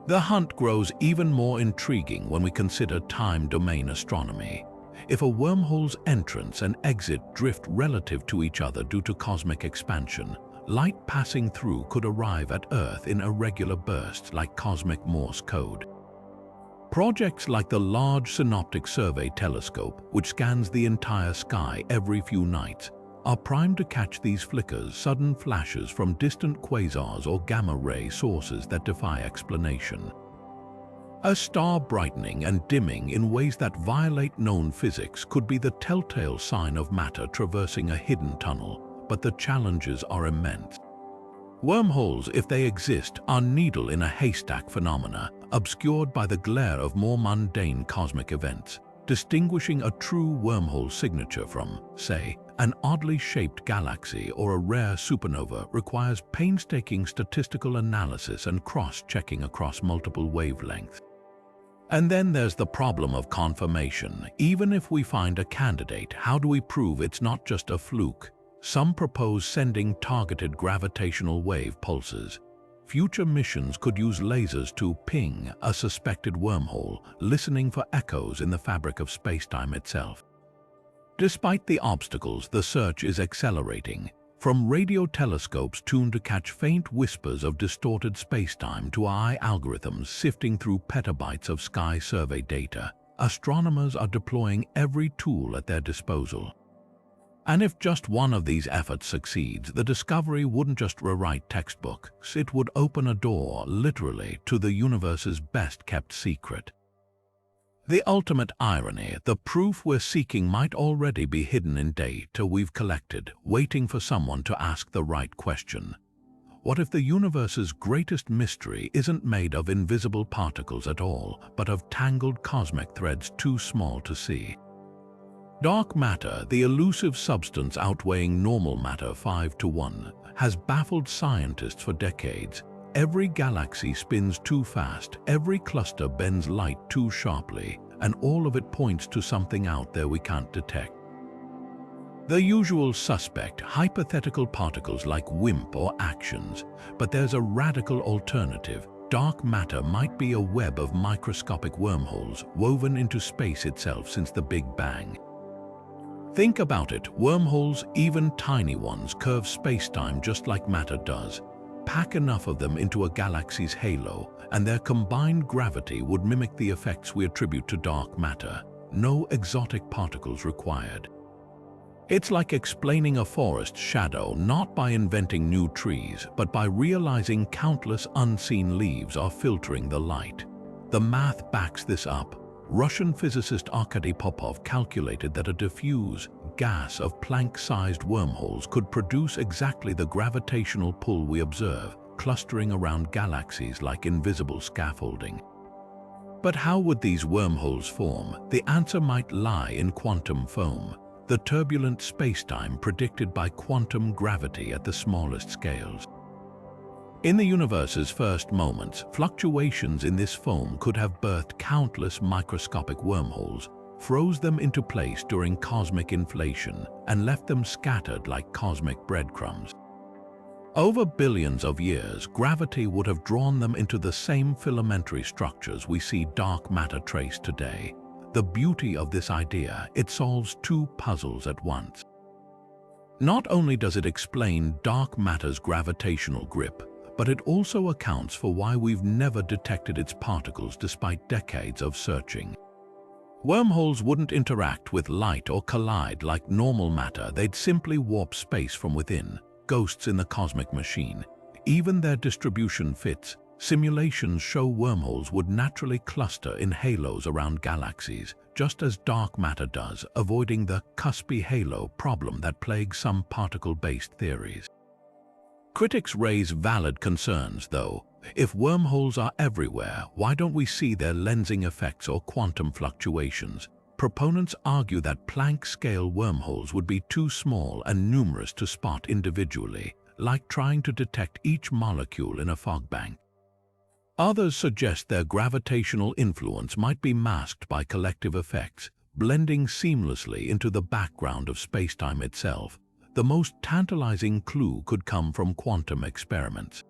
The hunt grows even more intriguing when we consider time-domain astronomy. If a wormhole's entrance and exit drift relative to each other due to cosmic expansion, light passing through could arrive at Earth in irregular bursts like cosmic Morse code. Projects like the Large Synoptic Survey Telescope, which scans the entire sky every few nights, are primed to catch these flickers, sudden flashes from distant quasars or gamma-ray sources that defy explanation. A star brightening and dimming in ways that violate known physics could be the telltale sign of matter traversing a hidden tunnel, but the challenges are immense. Wormholes, if they exist, are needle in a haystack phenomena, obscured by the glare of more mundane cosmic events. Distinguishing a true wormhole signature from, say, an oddly shaped galaxy or a rare supernova requires painstaking statistical analysis and cross-checking across multiple wavelengths. And then there's the problem of confirmation. Even if we find a candidate, how do we prove it's not just a fluke? Some propose sending targeted gravitational wave pulses. Future missions could use lasers to ping a suspected wormhole, listening for echoes in the fabric of spacetime itself. Despite the obstacles, the search is accelerating. From radio telescopes tuned to catch faint whispers of distorted spacetime to AI algorithms sifting through petabytes of sky survey data, astronomers are deploying every tool at their disposal. And if just one of these efforts succeeds, the discovery wouldn't just rewrite textbooks, it would open a door, literally, to the universe's best-kept secret. The ultimate irony: the proof we're seeking might already be hidden in data we've collected, waiting for someone to ask the right question. What if the universe's greatest mystery isn't made of invisible particles at all, but of tangled cosmic threads too small to see? Dark matter, the elusive substance outweighing normal matter 5-to-1, has baffled scientists for decades. Every galaxy spins too fast, every cluster bends light too sharply, and all of it points to something out there we can't detect. The usual suspect, hypothetical particles like WIMP or actions, but there's a radical alternative. Dark matter might be a web of microscopic wormholes woven into space itself since the Big Bang. Think about it, wormholes, even tiny ones, curve space-time just like matter does. Pack enough of them into a galaxy's halo, and their combined gravity would mimic the effects we attribute to dark matter. No exotic particles required. It's like explaining a forest shadow not by inventing new trees, but by realizing countless unseen leaves are filtering the light. The math backs this up. Russian physicist Arkady Popov calculated that a diffuse gas of Planck-sized wormholes could produce exactly the gravitational pull we observe, clustering around galaxies like invisible scaffolding. But how would these wormholes form? The answer might lie in quantum foam, the turbulent spacetime predicted by quantum gravity at the smallest scales. In the universe's first moments, fluctuations in this foam could have birthed countless microscopic wormholes, froze them into place during cosmic inflation, and left them scattered like cosmic breadcrumbs. Over billions of years, gravity would have drawn them into the same filamentary structures we see dark matter trace today. The beauty of this idea, it solves two puzzles at once. Not only does it explain dark matter's gravitational grip, but it also accounts for why we've never detected its particles despite decades of searching. Wormholes wouldn't interact with light or collide like normal matter, they'd simply warp space from within, ghosts in the cosmic machine. Even their distribution fits. Simulations show wormholes would naturally cluster in halos around galaxies, just as dark matter does, avoiding the cuspy halo problem that plagues some particle-based theories. Critics raise valid concerns, though. If wormholes are everywhere, why don't we see their lensing effects or quantum fluctuations? Proponents argue that Planck-scale wormholes would be too small and numerous to spot individually, like trying to detect each molecule in a fog bank. Others suggest their gravitational influence might be masked by collective effects, blending seamlessly into the background of spacetime itself. The most tantalizing clue could come from quantum experiments.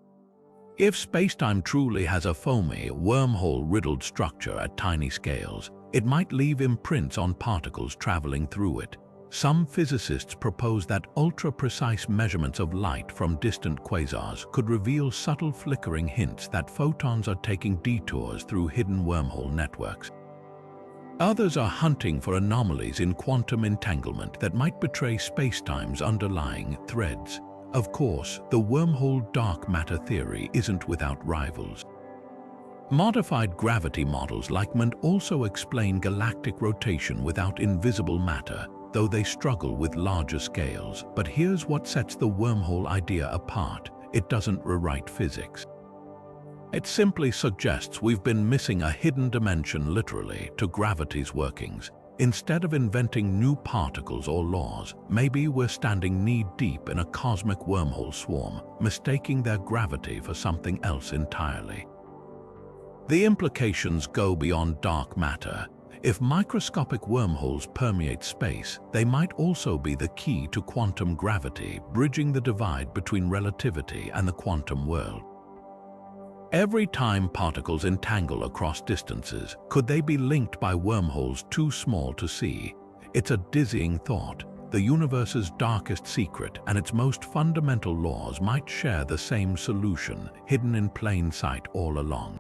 If spacetime truly has a foamy, wormhole-riddled structure at tiny scales, it might leave imprints on particles traveling through it. Some physicists propose that ultra-precise measurements of light from distant quasars could reveal subtle flickering hints that photons are taking detours through hidden wormhole networks. Others are hunting for anomalies in quantum entanglement that might betray spacetime's underlying threads. Of course, the wormhole dark matter theory isn't without rivals. Modified gravity models like MAND also explain galactic rotation without invisible matter, though they struggle with larger scales. But here's what sets the wormhole idea apart: it doesn't rewrite physics. It simply suggests we've been missing a hidden dimension, literally, to gravity's workings. Instead of inventing new particles or laws, maybe we're standing knee-deep in a cosmic wormhole swarm, mistaking their gravity for something else entirely. The implications go beyond dark matter. If microscopic wormholes permeate space, they might also be the key to quantum gravity, bridging the divide between relativity and the quantum world. Every time particles entangle across distances, could they be linked by wormholes too small to see? It's a dizzying thought. The universe's darkest secret and its most fundamental laws might share the same solution, hidden in plain sight all along.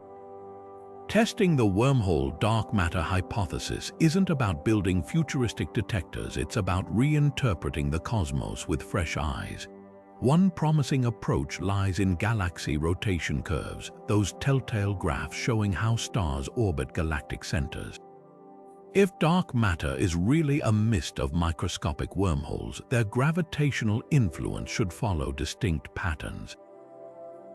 Testing the wormhole dark matter hypothesis isn't about building futuristic detectors, it's about reinterpreting the cosmos with fresh eyes. One promising approach lies in galaxy rotation curves, those telltale graphs showing how stars orbit galactic centers. If dark matter is really a mist of microscopic wormholes, their gravitational influence should follow distinct patterns.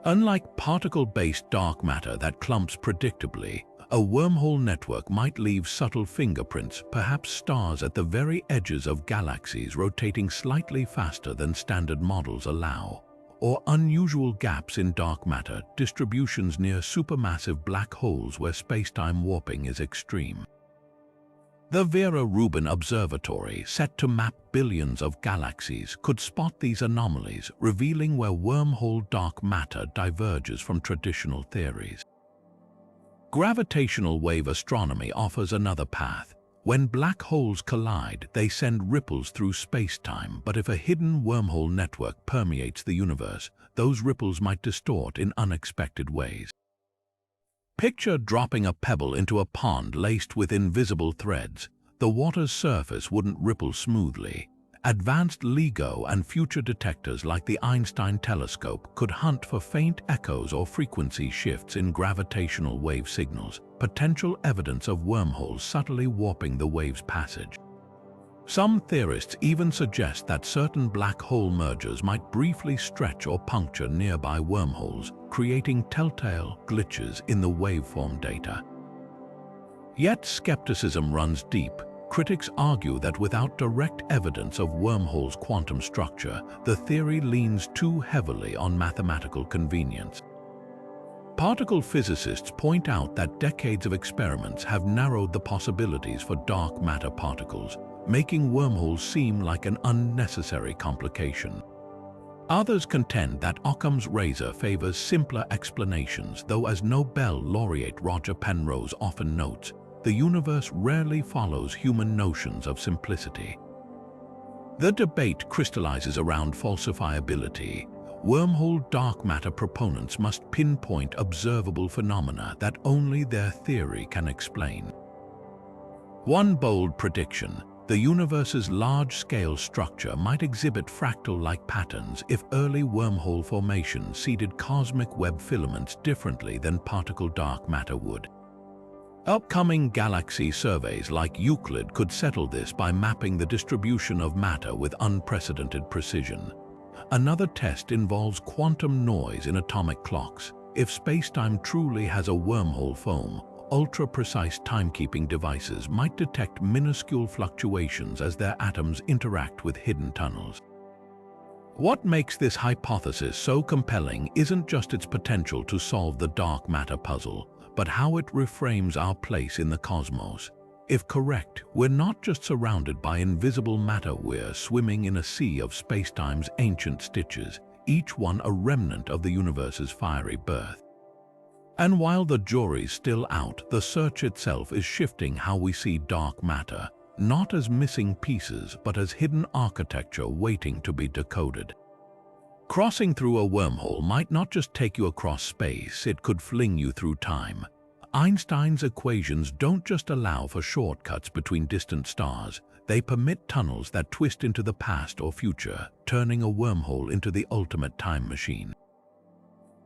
Unlike particle-based dark matter that clumps predictably, a wormhole network might leave subtle fingerprints, perhaps stars at the very edges of galaxies rotating slightly faster than standard models allow, or unusual gaps in dark matter, distributions near supermassive black holes where spacetime warping is extreme. The Vera Rubin Observatory, set to map billions of galaxies, could spot these anomalies, revealing where wormhole dark matter diverges from traditional theories. Gravitational wave astronomy offers another path. When black holes collide, they send ripples through space-time, but if a hidden wormhole network permeates the universe, those ripples might distort in unexpected ways. Picture dropping a pebble into a pond laced with invisible threads. The water's surface wouldn't ripple smoothly. Advanced LIGO and future detectors like the Einstein telescope could hunt for faint echoes or frequency shifts in gravitational wave signals, potential evidence of wormholes subtly warping the wave's passage. Some theorists even suggest that certain black hole mergers might briefly stretch or puncture nearby wormholes, creating telltale glitches in the waveform data. Yet skepticism runs deep. Critics argue that without direct evidence of wormholes' quantum structure, the theory leans too heavily on mathematical convenience. Particle physicists point out that decades of experiments have narrowed the possibilities for dark matter particles, making wormholes seem like an unnecessary complication. Others contend that Occam's razor favors simpler explanations, though as Nobel laureate Roger Penrose often notes, the universe rarely follows human notions of simplicity. The debate crystallizes around falsifiability. Wormhole dark matter proponents must pinpoint observable phenomena that only their theory can explain. One bold prediction: the universe's large-scale structure might exhibit fractal-like patterns if early wormhole formation seeded cosmic web filaments differently than particle dark matter would. Upcoming galaxy surveys like Euclid could settle this by mapping the distribution of matter with unprecedented precision. Another test involves quantum noise in atomic clocks. If spacetime truly has a wormhole foam, ultra-precise timekeeping devices might detect minuscule fluctuations as their atoms interact with hidden tunnels. What makes this hypothesis so compelling isn't just its potential to solve the dark matter puzzle, but how it reframes our place in the cosmos. If correct, we're not just surrounded by invisible matter, we're swimming in a sea of spacetime's ancient stitches, each one a remnant of the universe's fiery birth. And while the jury's still out, the search itself is shifting how we see dark matter, not as missing pieces, but as hidden architecture waiting to be decoded. Crossing through a wormhole might not just take you across space, it could fling you through time. Einstein's equations don't just allow for shortcuts between distant stars, they permit tunnels that twist into the past or future, turning a wormhole into the ultimate time machine.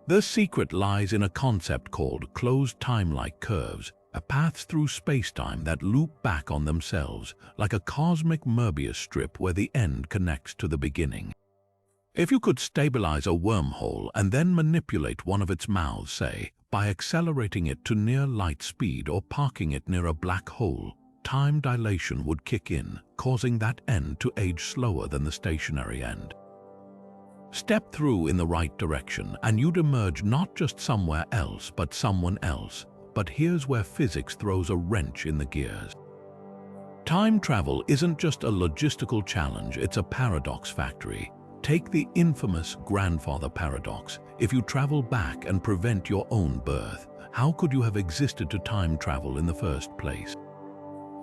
The secret lies in a concept called closed time-like curves, paths through spacetime that loop back on themselves, like a cosmic Möbius strip where the end connects to the beginning. If you could stabilize a wormhole and then manipulate one of its mouths, say, by accelerating it to near light speed or parking it near a black hole, time dilation would kick in, causing that end to age slower than the stationary end. Step through in the right direction and you'd emerge not just somewhere else, but someone else. But here's where physics throws a wrench in the gears. Time travel isn't just a logistical challenge, it's a paradox factory. Take the infamous grandfather paradox. If you travel back and prevent your own birth, how could you have existed to time travel in the first place?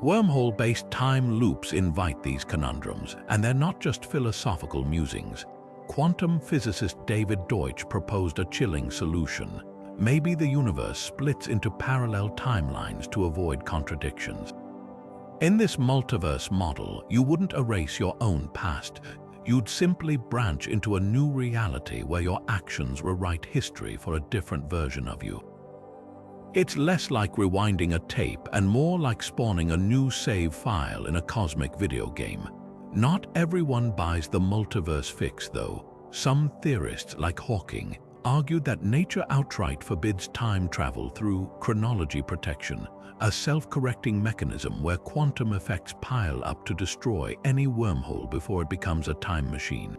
Wormhole-based time loops invite these conundrums, and they're not just philosophical musings. Quantum physicist David Deutsch proposed a chilling solution. Maybe the universe splits into parallel timelines to avoid contradictions. In this multiverse model, you wouldn't erase your own past. You'd simply branch into a new reality where your actions rewrite history for a different version of you. It's less like rewinding a tape and more like spawning a new save file in a cosmic video game. Not everyone buys the multiverse fix, though. Some theorists, like Hawking, argued that nature outright forbids time travel through chronology protection, a self-correcting mechanism where quantum effects pile up to destroy any wormhole before it becomes a time machine.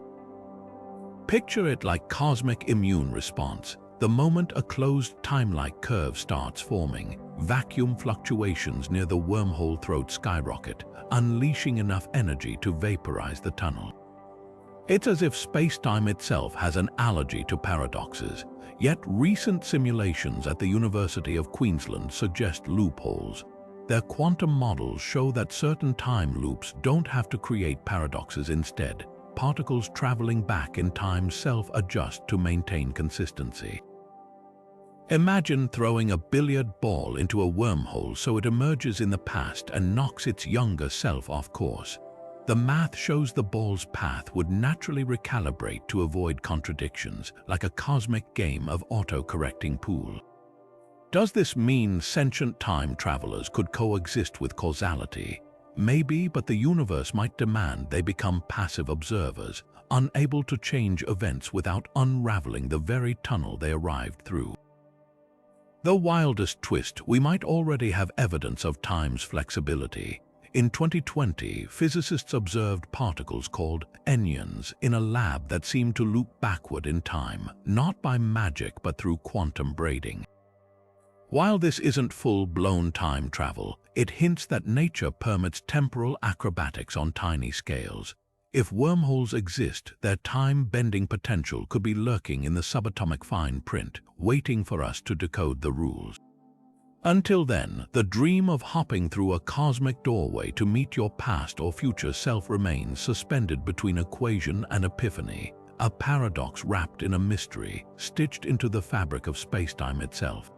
Picture it like cosmic immune response. The moment a closed time-like curve starts forming, vacuum fluctuations near the wormhole throat skyrocket, unleashing enough energy to vaporize the tunnel. It's as if space-time itself has an allergy to paradoxes, yet recent simulations at the University of Queensland suggest loopholes. Their quantum models show that certain time loops don't have to create paradoxes instead. Particles traveling back in time self-adjust to maintain consistency. Imagine throwing a billiard ball into a wormhole so it emerges in the past and knocks its younger self off course. The math shows the ball's path would naturally recalibrate to avoid contradictions, like a cosmic game of auto-correcting pool. Does this mean sentient time travelers could coexist with causality? Maybe, but the universe might demand they become passive observers, unable to change events without unraveling the very tunnel they arrived through. The wildest twist, we might already have evidence of time's flexibility. In 2020, physicists observed particles called enyons in a lab that seemed to loop backward in time, not by magic but through quantum braiding. While this isn't full-blown time travel, it hints that nature permits temporal acrobatics on tiny scales. If wormholes exist, their time-bending potential could be lurking in the subatomic fine print, waiting for us to decode the rules. Until then, the dream of hopping through a cosmic doorway to meet your past or future self remains suspended between equation and epiphany, a paradox wrapped in a mystery, stitched into the fabric of spacetime itself.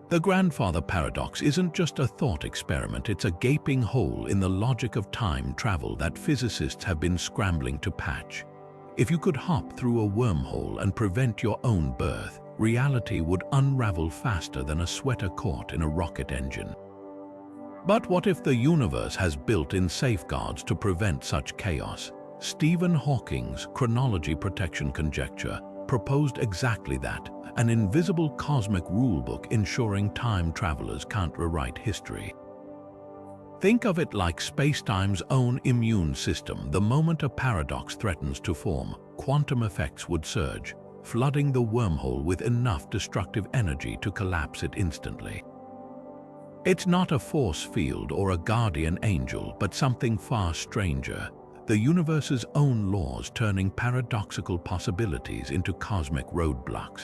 The grandfather paradox isn't just a thought experiment, it's a gaping hole in the logic of time travel that physicists have been scrambling to patch. If you could hop through a wormhole and prevent your own birth, reality would unravel faster than a sweater caught in a rocket engine. But what if the universe has built-in safeguards to prevent such chaos? Stephen Hawking's chronology protection conjecture proposed exactly that, an invisible cosmic rulebook ensuring time travelers can't rewrite history. Think of it like spacetime's own immune system. The moment a paradox threatens to form, quantum effects would surge, flooding the wormhole with enough destructive energy to collapse it instantly. It's not a force field or a guardian angel, but something far stranger. The universe's own laws turning paradoxical possibilities into cosmic roadblocks.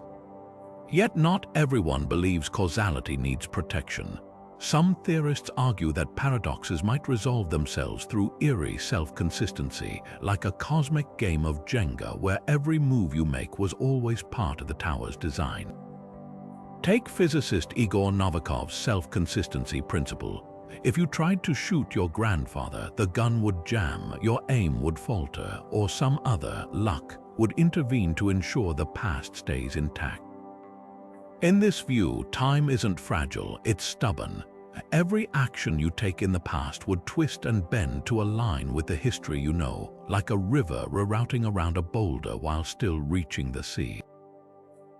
Yet not everyone believes causality needs protection. Some theorists argue that paradoxes might resolve themselves through eerie self-consistency, like a cosmic game of Jenga where every move you make was always part of the tower's design. Take physicist Igor Novikov's self-consistency principle. If you tried to shoot your grandfather, the gun would jam, your aim would falter, or some other luck would intervene to ensure the past stays intact. In this view, time isn't fragile, it's stubborn. Every action you take in the past would twist and bend to align with the history you know, like a river rerouting around a boulder while still reaching the sea.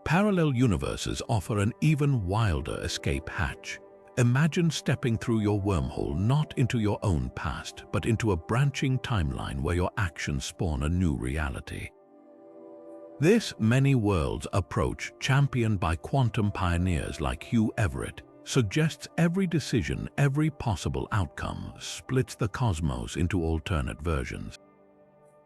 Parallel universes offer an even wilder escape hatch. Imagine stepping through your wormhole not into your own past, but into a branching timeline where your actions spawn a new reality. This many worlds approach, championed by quantum pioneers like Hugh Everett, suggests every decision, every possible outcome, splits the cosmos into alternate versions.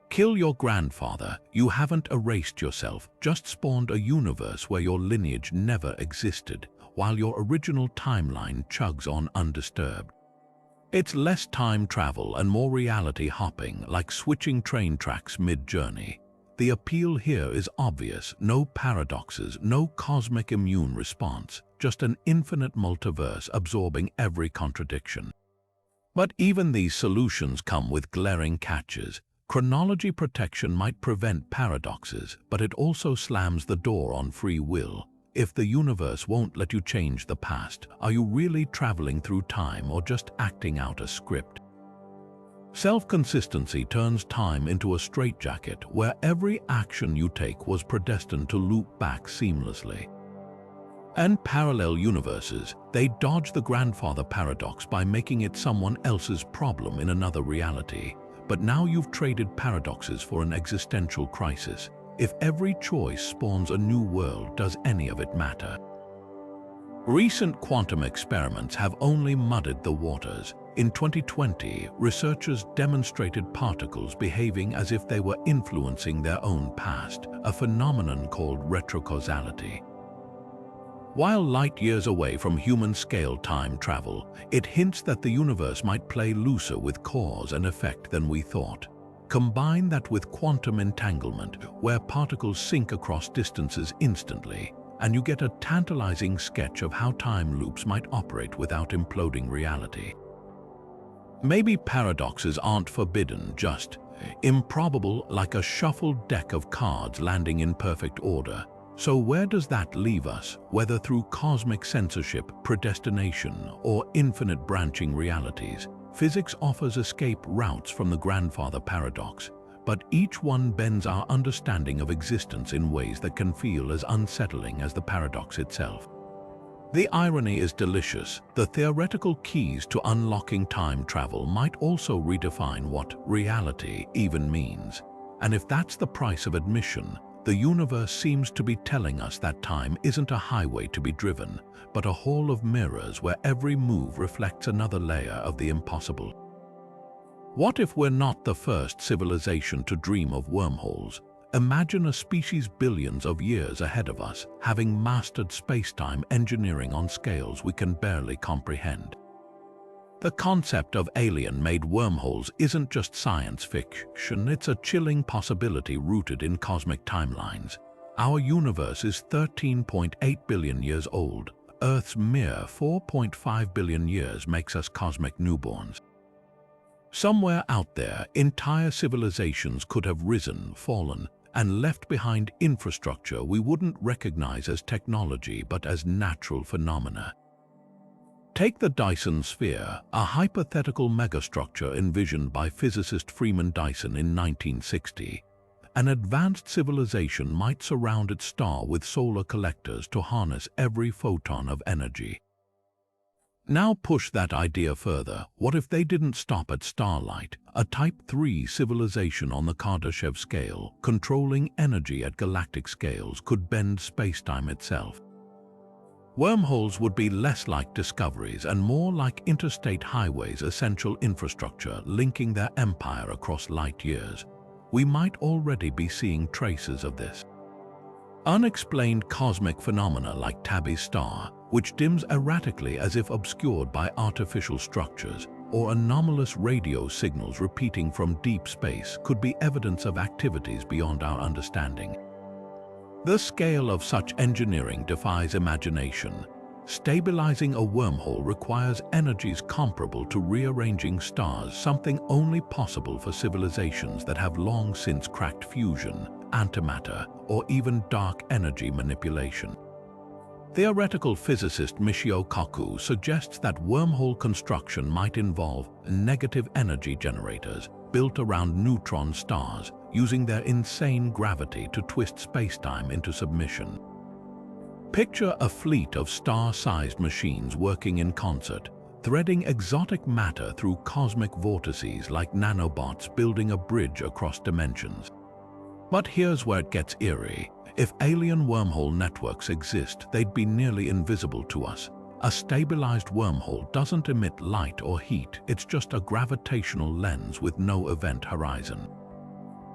Kill your grandfather, you haven't erased yourself, just spawned a universe where your lineage never existed, while your original timeline chugs on undisturbed. It's less time travel and more reality hopping, like switching train tracks mid-journey. The appeal here is obvious: no paradoxes, no cosmic immune response, just an infinite multiverse absorbing every contradiction. But even these solutions come with glaring catches. Chronology protection might prevent paradoxes, but it also slams the door on free will. If the universe won't let you change the past, are you really traveling through time or just acting out a script? Self-consistency turns time into a straitjacket where every action you take was predestined to loop back seamlessly. And parallel universes, they dodge the grandfather paradox by making it someone else's problem in another reality. But now you've traded paradoxes for an existential crisis. If every choice spawns a new world, does any of it matter? Recent quantum experiments have only muddied the waters. In 2020, researchers demonstrated particles behaving as if they were influencing their own past, a phenomenon called retrocausality. While light years away from human-scale time travel, it hints that the universe might play looser with cause and effect than we thought. Combine that with quantum entanglement, where particles sink across distances instantly, and you get a tantalizing sketch of how time loops might operate without imploding reality. Maybe paradoxes aren't forbidden, just improbable, like a shuffled deck of cards landing in perfect order. So where does that leave us, whether through cosmic censorship, predestination, or infinite branching realities? Physics offers escape routes from the grandfather paradox, but each one bends our understanding of existence in ways that can feel as unsettling as the paradox itself. The irony is delicious. The theoretical keys to unlocking time travel might also redefine what reality even means. And if that's the price of admission, the universe seems to be telling us that time isn't a highway to be driven, but a hall of mirrors where every move reflects another layer of the impossible. What if we're not the first civilization to dream of wormholes? Imagine a species billions of years ahead of us, having mastered space-time engineering on scales we can barely comprehend. The concept of alien-made wormholes isn't just science fiction, it's a chilling possibility rooted in cosmic timelines. Our universe is 13.8 billion years old. Earth's mere 4.5 billion years makes us cosmic newborns. Somewhere out there, entire civilizations could have risen, fallen, and left behind infrastructure we wouldn't recognize as technology but as natural phenomena. Take the Dyson sphere, a hypothetical megastructure envisioned by physicist Freeman Dyson in 1960. An advanced civilization might surround its star with solar collectors to harness every photon of energy. Now push that idea further. What if they didn't stop at starlight, a Type 3 civilization on the Kardashev scale, controlling energy at galactic scales, could bend spacetime itself? Wormholes would be less like discoveries and more like interstate highways, essential infrastructure linking their empire across light years. We might already be seeing traces of this. Unexplained cosmic phenomena like Tabby's star, which dims erratically as if obscured by artificial structures, or anomalous radio signals repeating from deep space, could be evidence of activities beyond our understanding. The scale of such engineering defies imagination. Stabilizing a wormhole requires energies comparable to rearranging stars, something only possible for civilizations that have long since cracked fusion, antimatter, or even dark energy manipulation. Theoretical physicist Michio Kaku suggests that wormhole construction might involve negative energy generators built around neutron stars, using their insane gravity to twist spacetime into submission. Picture a fleet of star-sized machines working in concert, threading exotic matter through cosmic vortices like nanobots building a bridge across dimensions. But here's where it gets eerie. If alien wormhole networks exist, they'd be nearly invisible to us. A stabilized wormhole doesn't emit light or heat, it's just a gravitational lens with no event horizon.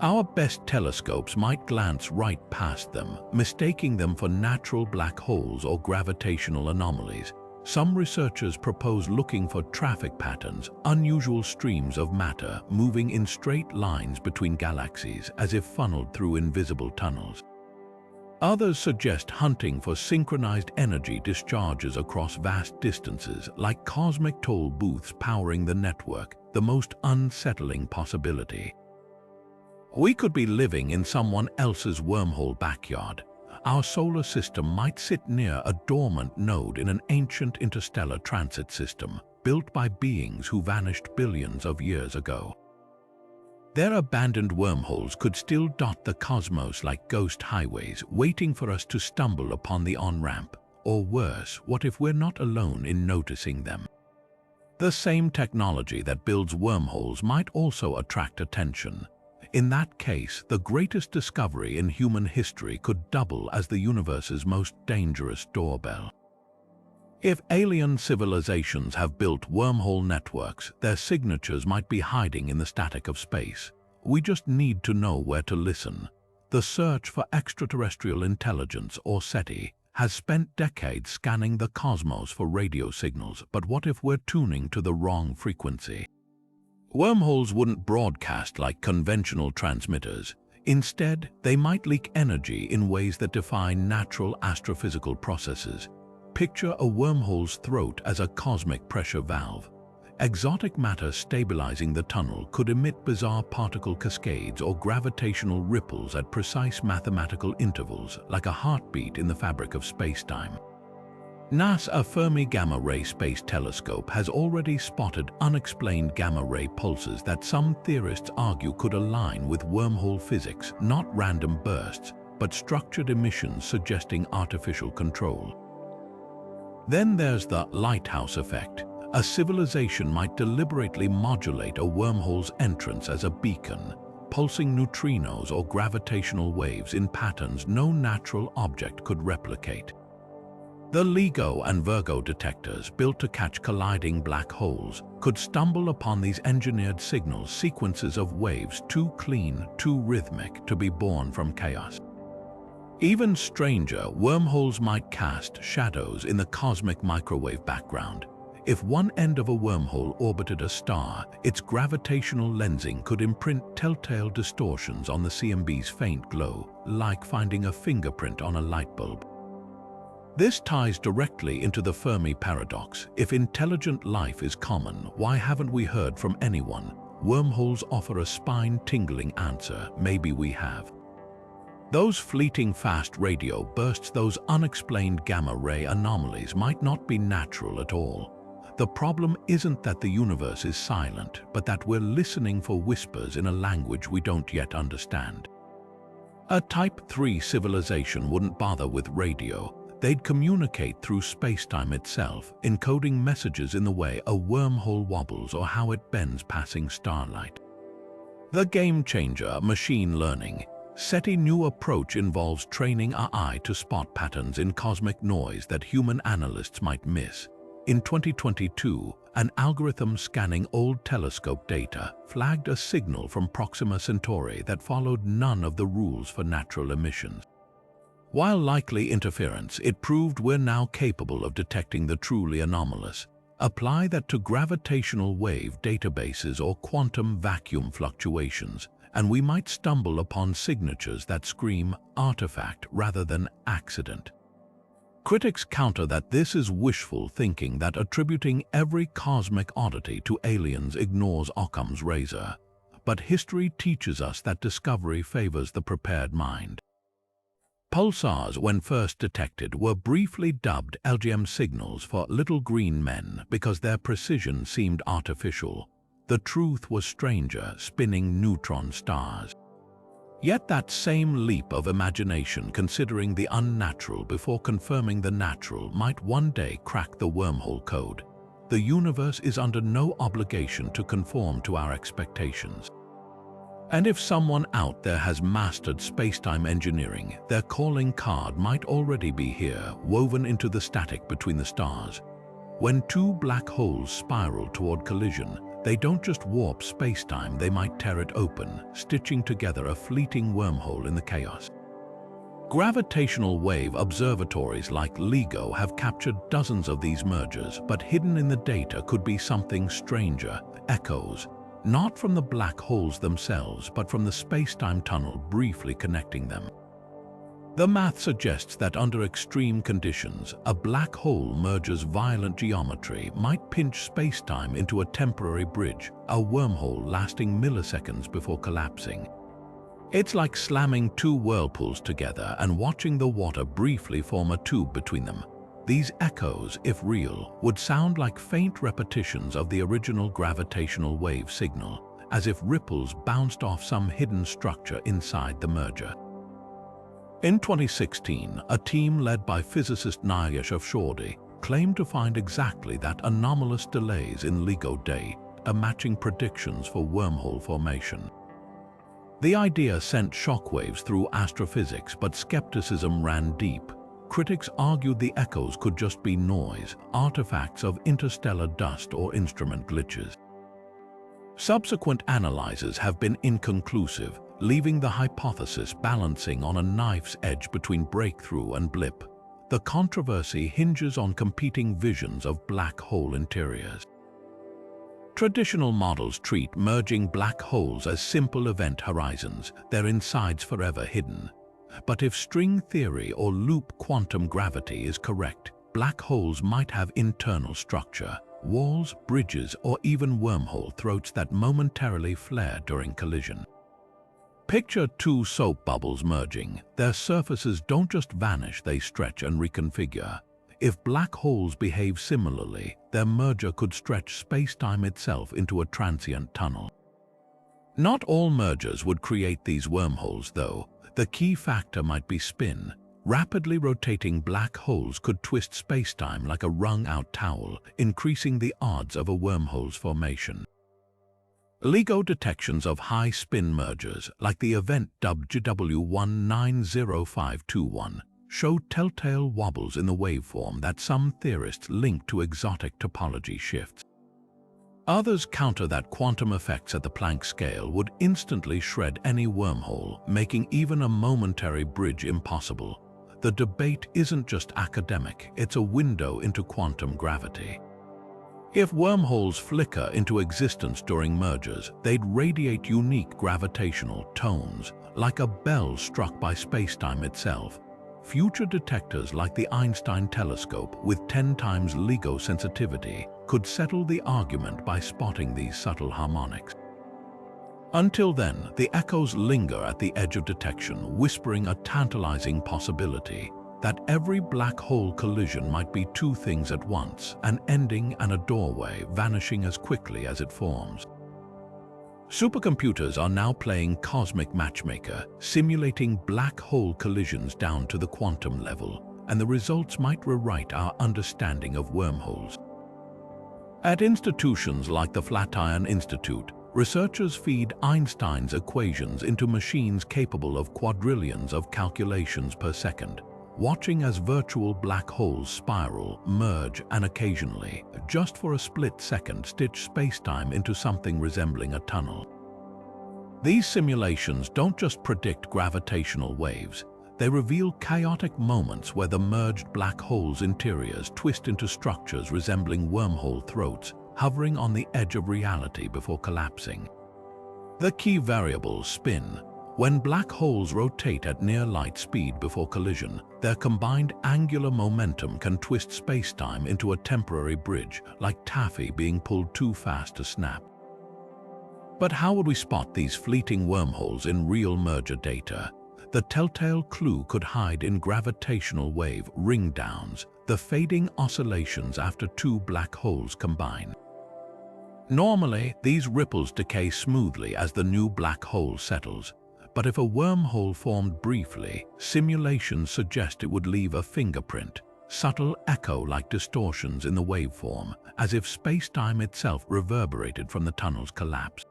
Our best telescopes might glance right past them, mistaking them for natural black holes or gravitational anomalies. Some researchers propose looking for traffic patterns, unusual streams of matter moving in straight lines between galaxies as if funneled through invisible tunnels. Others suggest hunting for synchronized energy discharges across vast distances, like cosmic toll booths powering the network, the most unsettling possibility. We could be living in someone else's wormhole backyard. Our solar system might sit near a dormant node in an ancient interstellar transit system, built by beings who vanished billions of years ago. Their abandoned wormholes could still dot the cosmos like ghost highways, waiting for us to stumble upon the on-ramp. Or worse, what if we're not alone in noticing them? The same technology that builds wormholes might also attract attention. In that case, the greatest discovery in human history could double as the universe's most dangerous doorbell. If alien civilizations have built wormhole networks, their signatures might be hiding in the static of space. We just need to know where to listen. The search for extraterrestrial intelligence, or SETI, has spent decades scanning the cosmos for radio signals, but what if we're tuning to the wrong frequency? Wormholes wouldn't broadcast like conventional transmitters. Instead, they might leak energy in ways that defy natural astrophysical processes. Picture a wormhole's throat as a cosmic pressure valve. Exotic matter stabilizing the tunnel could emit bizarre particle cascades or gravitational ripples at precise mathematical intervals, like a heartbeat in the fabric of space-time. NASA's Fermi Gamma-Ray Space Telescope has already spotted unexplained gamma-ray pulses that some theorists argue could align with wormhole physics, not random bursts, but structured emissions suggesting artificial control. Then there's the lighthouse effect. A civilization might deliberately modulate a wormhole's entrance as a beacon, pulsing neutrinos or gravitational waves in patterns no natural object could replicate. The LIGO and Virgo detectors, built to catch colliding black holes, could stumble upon these engineered signals, sequences of waves too clean, too rhythmic to be born from chaos. Even stranger, wormholes might cast shadows in the cosmic microwave background. If one end of a wormhole orbited a star, its gravitational lensing could imprint telltale distortions on the CMB's faint glow, like finding a fingerprint on a light bulb. This ties directly into the Fermi paradox. If intelligent life is common, why haven't we heard from anyone? Wormholes offer a spine-tingling answer. Maybe we have. Those fleeting fast radio bursts, those unexplained gamma-ray anomalies might not be natural at all. The problem isn't that the universe is silent, but that we're listening for whispers in a language we don't yet understand. A Type 3 civilization wouldn't bother with radio. They'd communicate through space-time itself, encoding messages in the way a wormhole wobbles or how it bends passing starlight. The game changer, machine learning. SETI's new approach involves training our eye to spot patterns in cosmic noise that human analysts might miss. In 2022, an algorithm scanning old telescope data flagged a signal from Proxima Centauri that followed none of the rules for natural emissions. While likely interference, it proved we're now capable of detecting the truly anomalous. Apply that to gravitational wave databases or quantum vacuum fluctuations, and we might stumble upon signatures that scream artifact rather than accident. Critics counter that this is wishful thinking, that attributing every cosmic oddity to aliens ignores Occam's razor. But history teaches us that discovery favors the prepared mind. Pulsars, when first detected, were briefly dubbed LGM signals for little green men because their precision seemed artificial. The truth was stranger, spinning neutron stars. Yet that same leap of imagination, considering the unnatural before confirming the natural, might one day crack the wormhole code. The universe is under no obligation to conform to our expectations. And if someone out there has mastered space-time engineering, their calling card might already be here, woven into the static between the stars. When two black holes spiral toward collision, they don't just warp space-time, they might tear it open, stitching together a fleeting wormhole in the chaos. Gravitational wave observatories like LIGO have captured dozens of these mergers, but hidden in the data could be something stranger, echoes, not from the black holes themselves, but from the space-time tunnel briefly connecting them. The math suggests that under extreme conditions, a black hole merger's violent geometry might pinch space-time into a temporary bridge, a wormhole lasting milliseconds before collapsing. It's like slamming two whirlpools together and watching the water briefly form a tube between them. These echoes, if real, would sound like faint repetitions of the original gravitational wave signal, as if ripples bounced off some hidden structure inside the merger. In 2016, a team led by physicist Nyash Afshordi claimed to find exactly that: anomalous delays in LIGO data matching predictions for wormhole formation. The idea sent shockwaves through astrophysics, but skepticism ran deep. critics argued the echoes could just be noise, artifacts of interstellar dust or instrument glitches. Subsequent analyses have been inconclusive, leaving the hypothesis balancing on a knife's edge between breakthrough and blip. The controversy hinges on competing visions of black hole interiors. Traditional models treat merging black holes as simple event horizons, their insides forever hidden. But if string theory or loop quantum gravity is correct, black holes might have internal structure, walls, bridges, or even wormhole throats that momentarily flare during collision. Picture two soap bubbles merging. Their surfaces don't just vanish, they stretch and reconfigure. If black holes behave similarly, their merger could stretch space-time itself into a transient tunnel. Not all mergers would create these wormholes, though. The key factor might be spin. Rapidly rotating black holes could twist space-time like a wrung-out towel, increasing the odds of a wormhole's formation. LIGO detections of high-spin mergers, like the event dubbed GW190521, show telltale wobbles in the waveform that some theorists link to exotic topology shifts. Others counter that quantum effects at the Planck scale would instantly shred any wormhole, making even a momentary bridge impossible. The debate isn't just academic, it's a window into quantum gravity. If wormholes flicker into existence during mergers, they'd radiate unique gravitational tones, like a bell struck by spacetime itself. Future detectors like the Einstein telescope with 10 times LIGO sensitivity could settle the argument by spotting these subtle harmonics. Until then, the echoes linger at the edge of detection, whispering a tantalizing possibility that every black hole collision might be two things at once, an ending and a doorway vanishing as quickly as it forms. Supercomputers are now playing cosmic matchmaker, simulating black hole collisions down to the quantum level, and the results might rewrite our understanding of wormholes. At institutions like the Flatiron Institute, researchers feed Einstein's equations into machines capable of quadrillions of calculations per second, watching as virtual black holes spiral, merge, and occasionally, just for a split second, stitch spacetime into something resembling a tunnel. These simulations don't just predict gravitational waves, they reveal chaotic moments where the merged black hole's interiors twist into structures resembling wormhole throats, hovering on the edge of reality before collapsing. The key variable, spin. When black holes rotate at near light speed before collision, their combined angular momentum can twist spacetime into a temporary bridge, like taffy being pulled too fast to snap. But how would we spot these fleeting wormholes in real merger data? The telltale clue could hide in gravitational wave ring-downs, the fading oscillations after two black holes combine. Normally, these ripples decay smoothly as the new black hole settles. But if a wormhole formed briefly, simulations suggest it would leave a fingerprint, subtle echo-like distortions in the waveform, as if spacetime itself reverberated from the tunnel's collapse.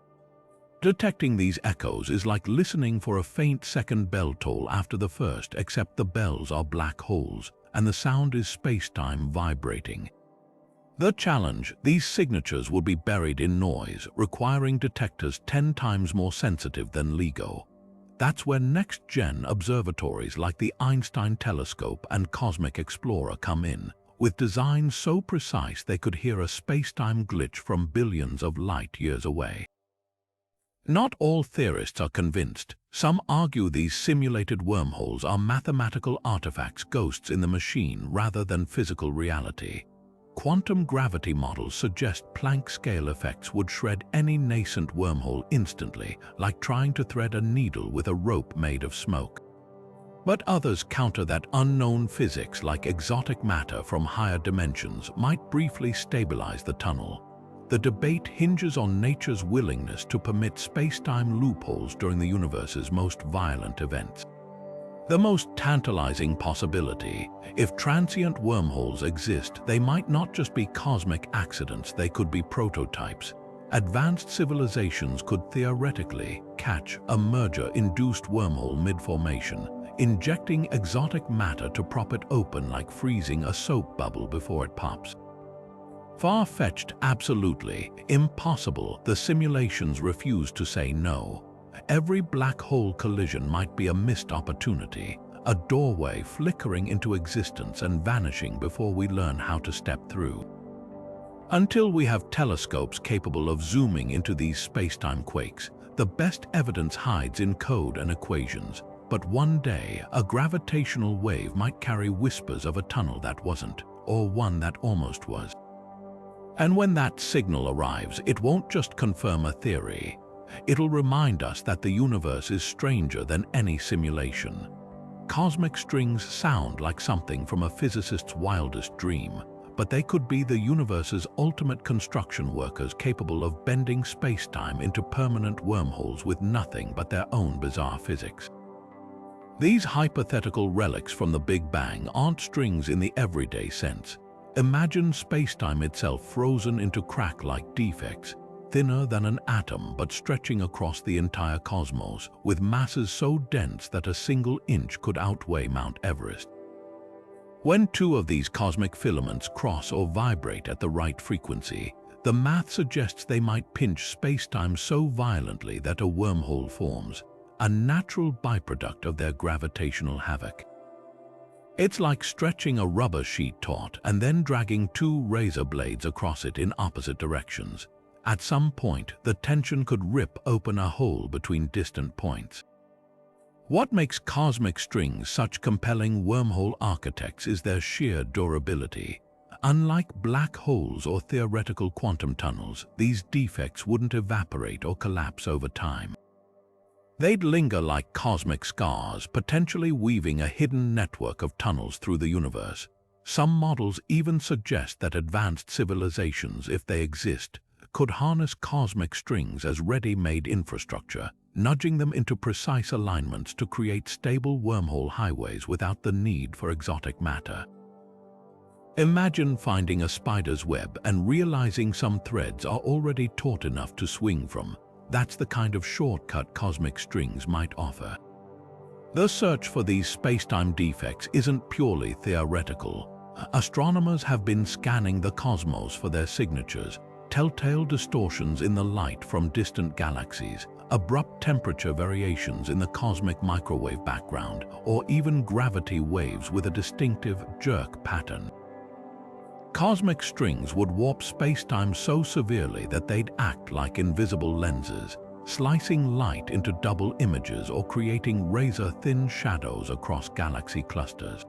Detecting these echoes is like listening for a faint second bell toll after the first, except the bells are black holes, and the sound is spacetime vibrating. The challenge: these signatures would be buried in noise, requiring detectors 10 times more sensitive than LIGO. That's where next-gen observatories like the Einstein telescope and Cosmic Explorer come in, with designs so precise they could hear a spacetime glitch from billions of light-years away. Not all theorists are convinced. Some argue these simulated wormholes are mathematical artifacts, ghosts in the machine rather than physical reality. Quantum gravity models suggest Planck-scale effects would shred any nascent wormhole instantly, like trying to thread a needle with a rope made of smoke. But others counter that unknown physics, like exotic matter from higher dimensions, might briefly stabilize the tunnel. The debate hinges on nature's willingness to permit spacetime loopholes during the universe's most violent events. The most tantalizing possibility: if transient wormholes exist, they might not just be cosmic accidents, they could be prototypes. Advanced civilizations could theoretically catch a merger-induced wormhole mid-formation, injecting exotic matter to prop it open like freezing a soap bubble before it pops. Far-fetched, absolutely. Impossible. The simulations refuse to say no. Every black hole collision might be a missed opportunity, a doorway flickering into existence and vanishing before we learn how to step through. Until we have telescopes capable of zooming into these space-time quakes, the best evidence hides in code and equations. But one day, a gravitational wave might carry whispers of a tunnel that wasn't, or one that almost was. And when that signal arrives, it won't just confirm a theory. It'll remind us that the universe is stranger than any simulation. Cosmic strings sound like something from a physicist's wildest dream, but they could be the universe's ultimate construction workers capable of bending space-time into permanent wormholes with nothing but their own bizarre physics. These hypothetical relics from the Big Bang aren't strings in the everyday sense. Imagine space-time itself frozen into crack-like defects, thinner than an atom but stretching across the entire cosmos, with masses so dense that a single inch could outweigh Mount Everest. When two of these cosmic filaments cross or vibrate at the right frequency, the math suggests they might pinch space-time so violently that a wormhole forms, a natural byproduct of their gravitational havoc. It's like stretching a rubber sheet taut and then dragging two razor blades across it in opposite directions. At some point, the tension could rip open a hole between distant points. What makes cosmic strings such compelling wormhole architects is their sheer durability. Unlike black holes or theoretical quantum tunnels, these defects wouldn't evaporate or collapse over time. They'd linger like cosmic scars, potentially weaving a hidden network of tunnels through the universe. Some models even suggest that advanced civilizations, if they exist, could harness cosmic strings as ready-made infrastructure, nudging them into precise alignments to create stable wormhole highways without the need for exotic matter. Imagine finding a spider's web and realizing some threads are already taut enough to swing from. That's the kind of shortcut cosmic strings might offer. The search for these space-time defects isn't purely theoretical. Astronomers have been scanning the cosmos for their signatures, telltale distortions in the light from distant galaxies, abrupt temperature variations in the cosmic microwave background, or even gravity waves with a distinctive jerk pattern. Cosmic strings would warp space-time so severely that they'd act like invisible lenses, slicing light into double images or creating razor-thin shadows across galaxy clusters.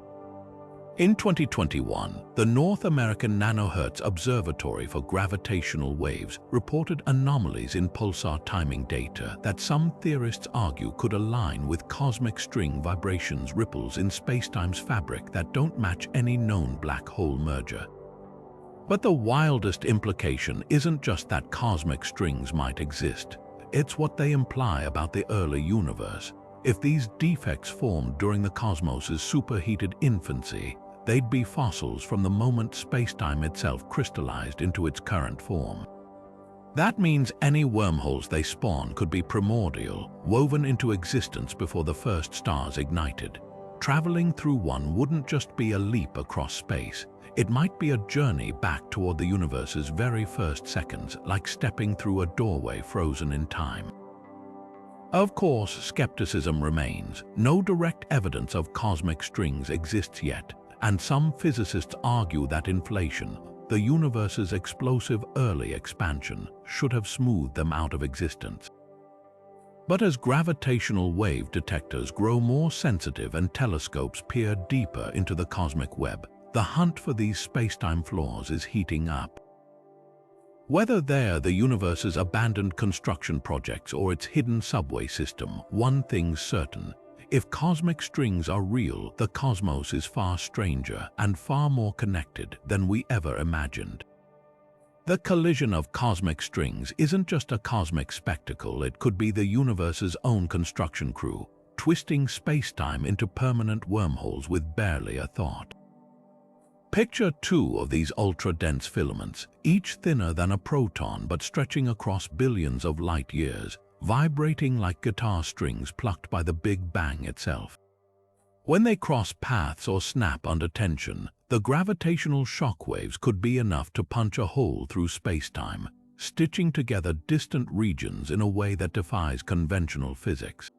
In 2021, the North American Nanohertz Observatory for Gravitational Waves reported anomalies in pulsar timing data that some theorists argue could align with cosmic string vibrations ripples in spacetime's fabric that don't match any known black hole merger. But the wildest implication isn't just that cosmic strings might exist. It's what they imply about the early universe. If these defects formed during the cosmos's superheated infancy, they'd be fossils from the moment spacetime itself crystallized into its current form. That means any wormholes they spawn could be primordial, woven into existence before the first stars ignited. Traveling through one wouldn't just be a leap across space. It might be a journey back toward the universe's very first seconds, like stepping through a doorway frozen in time. Of course, skepticism remains. No direct evidence of cosmic strings exists yet, and some physicists argue that inflation, the universe's explosive early expansion, should have smoothed them out of existence. But as gravitational wave detectors grow more sensitive and telescopes peer deeper into the cosmic web, the hunt for these spacetime flaws is heating up. Whether they're the universe's abandoned construction projects or its hidden subway system, one thing's certain: if cosmic strings are real, the cosmos is far stranger and far more connected than we ever imagined. The collision of cosmic strings isn't just a cosmic spectacle, it could be the universe's own construction crew, twisting spacetime into permanent wormholes with barely a thought. Picture two of these ultra-dense filaments, each thinner than a proton but stretching across billions of light-years, vibrating like guitar strings plucked by the Big Bang itself. When they cross paths or snap under tension, the gravitational shock waves could be enough to punch a hole through space-time, stitching together distant regions in a way that defies conventional physics.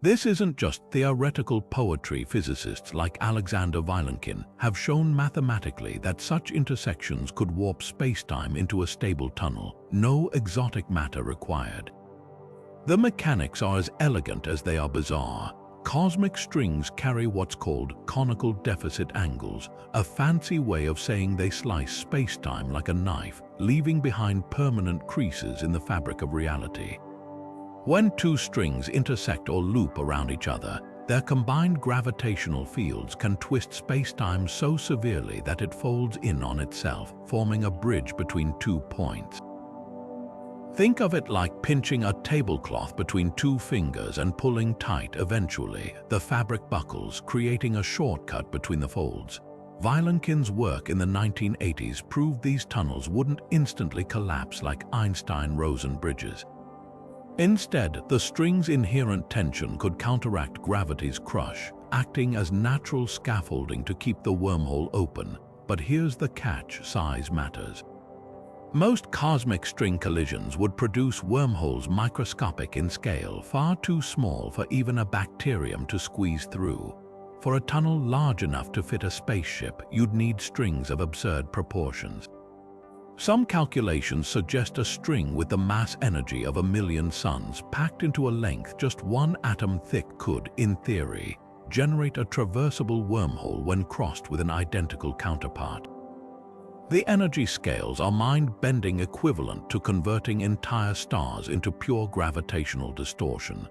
This isn't just theoretical poetry. Physicists like Alexander Vilenkin have shown mathematically that such intersections could warp space-time into a stable tunnel, no exotic matter required. The mechanics are as elegant as they are bizarre. Cosmic strings carry what's called conical deficit angles, a fancy way of saying they slice space-time like a knife, leaving behind permanent creases in the fabric of reality. When two strings intersect or loop around each other, their combined gravitational fields can twist space-time so severely that it folds in on itself, forming a bridge between 2 points. Think of it like pinching a tablecloth between 2 fingers and pulling tight. Eventually, the fabric buckles, creating a shortcut between the folds. Vilenkin's work in the 1980s proved these tunnels wouldn't instantly collapse like Einstein-Rosen bridges. Instead, the string's inherent tension could counteract gravity's crush, acting as natural scaffolding to keep the wormhole open. But here's the catch: size matters. Most cosmic string collisions would produce wormholes microscopic in scale, far too small for even a bacterium to squeeze through. For a tunnel large enough to fit a spaceship, you'd need strings of absurd proportions. Some calculations suggest a string with the mass energy of 1,000,000 suns packed into a length just 1 atom thick could, in theory, generate a traversable wormhole when crossed with an identical counterpart. The energy scales are mind-bending, equivalent to converting entire stars into pure gravitational distortion.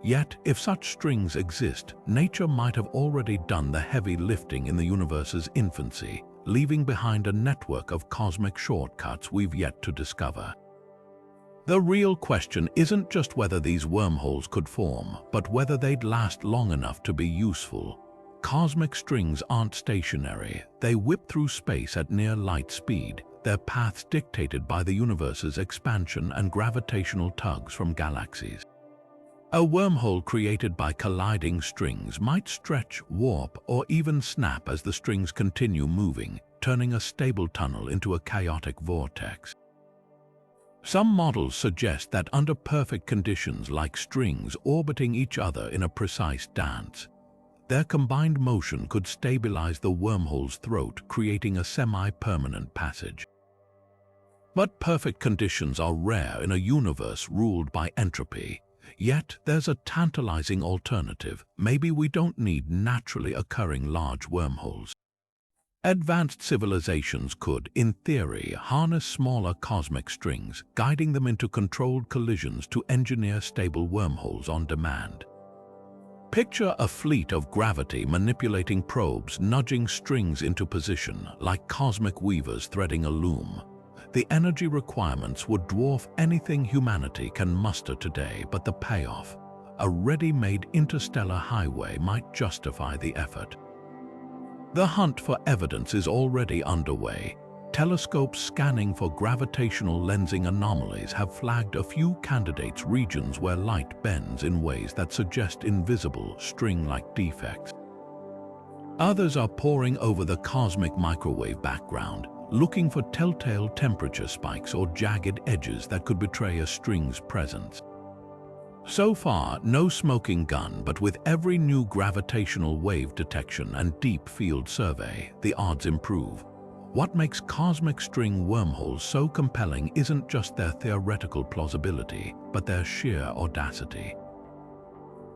Yet, if such strings exist, nature might have already done the heavy lifting in the universe's infancy, leaving behind a network of cosmic shortcuts we've yet to discover. The real question isn't just whether these wormholes could form, but whether they'd last long enough to be useful. Cosmic strings aren't stationary. They whip through space at near light speed, their paths dictated by the universe's expansion and gravitational tugs from galaxies. A wormhole created by colliding strings might stretch, warp, or even snap as the strings continue moving, turning a stable tunnel into a chaotic vortex. Some models suggest that under perfect conditions, like strings orbiting each other in a precise dance, their combined motion could stabilize the wormhole's throat, creating a semi-permanent passage. But perfect conditions are rare in a universe ruled by entropy. Yet there's a tantalizing alternative. Maybe we don't need naturally occurring large wormholes. Advanced civilizations could, in theory, harness smaller cosmic strings, guiding them into controlled collisions to engineer stable wormholes on demand. Picture a fleet of gravity manipulating probes, nudging strings into position like cosmic weavers threading a loom. The energy requirements would dwarf anything humanity can muster today, but the payoff, a ready-made interstellar highway, might justify the effort. The hunt for evidence is already underway. Telescopes scanning for gravitational lensing anomalies have flagged a few candidates, regions where light bends in ways that suggest invisible, string-like defects. Others are poring over the cosmic microwave background, looking for telltale temperature spikes or jagged edges that could betray a string's presence. So far, no smoking gun, but with every new gravitational wave detection and deep field survey, the odds improve. What makes cosmic string wormholes so compelling isn't just their theoretical plausibility, but their sheer audacity.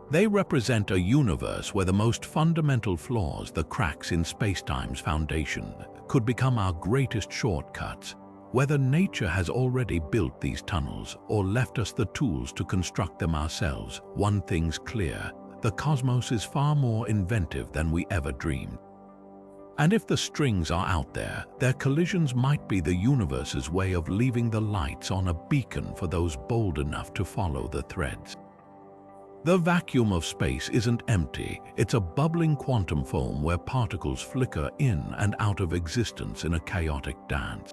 They represent a universe where the most fundamental flaws, the cracks in spacetime's foundation, could become our greatest shortcuts. Whether nature has already built these tunnels or left us the tools to construct them ourselves, one thing's clear: the cosmos is far more inventive than we ever dreamed. And if the strings are out there, their collisions might be the universe's way of leaving the lights on, a beacon for those bold enough to follow the threads. The vacuum of space isn't empty. It's a bubbling quantum foam where particles flicker in and out of existence in a chaotic dance.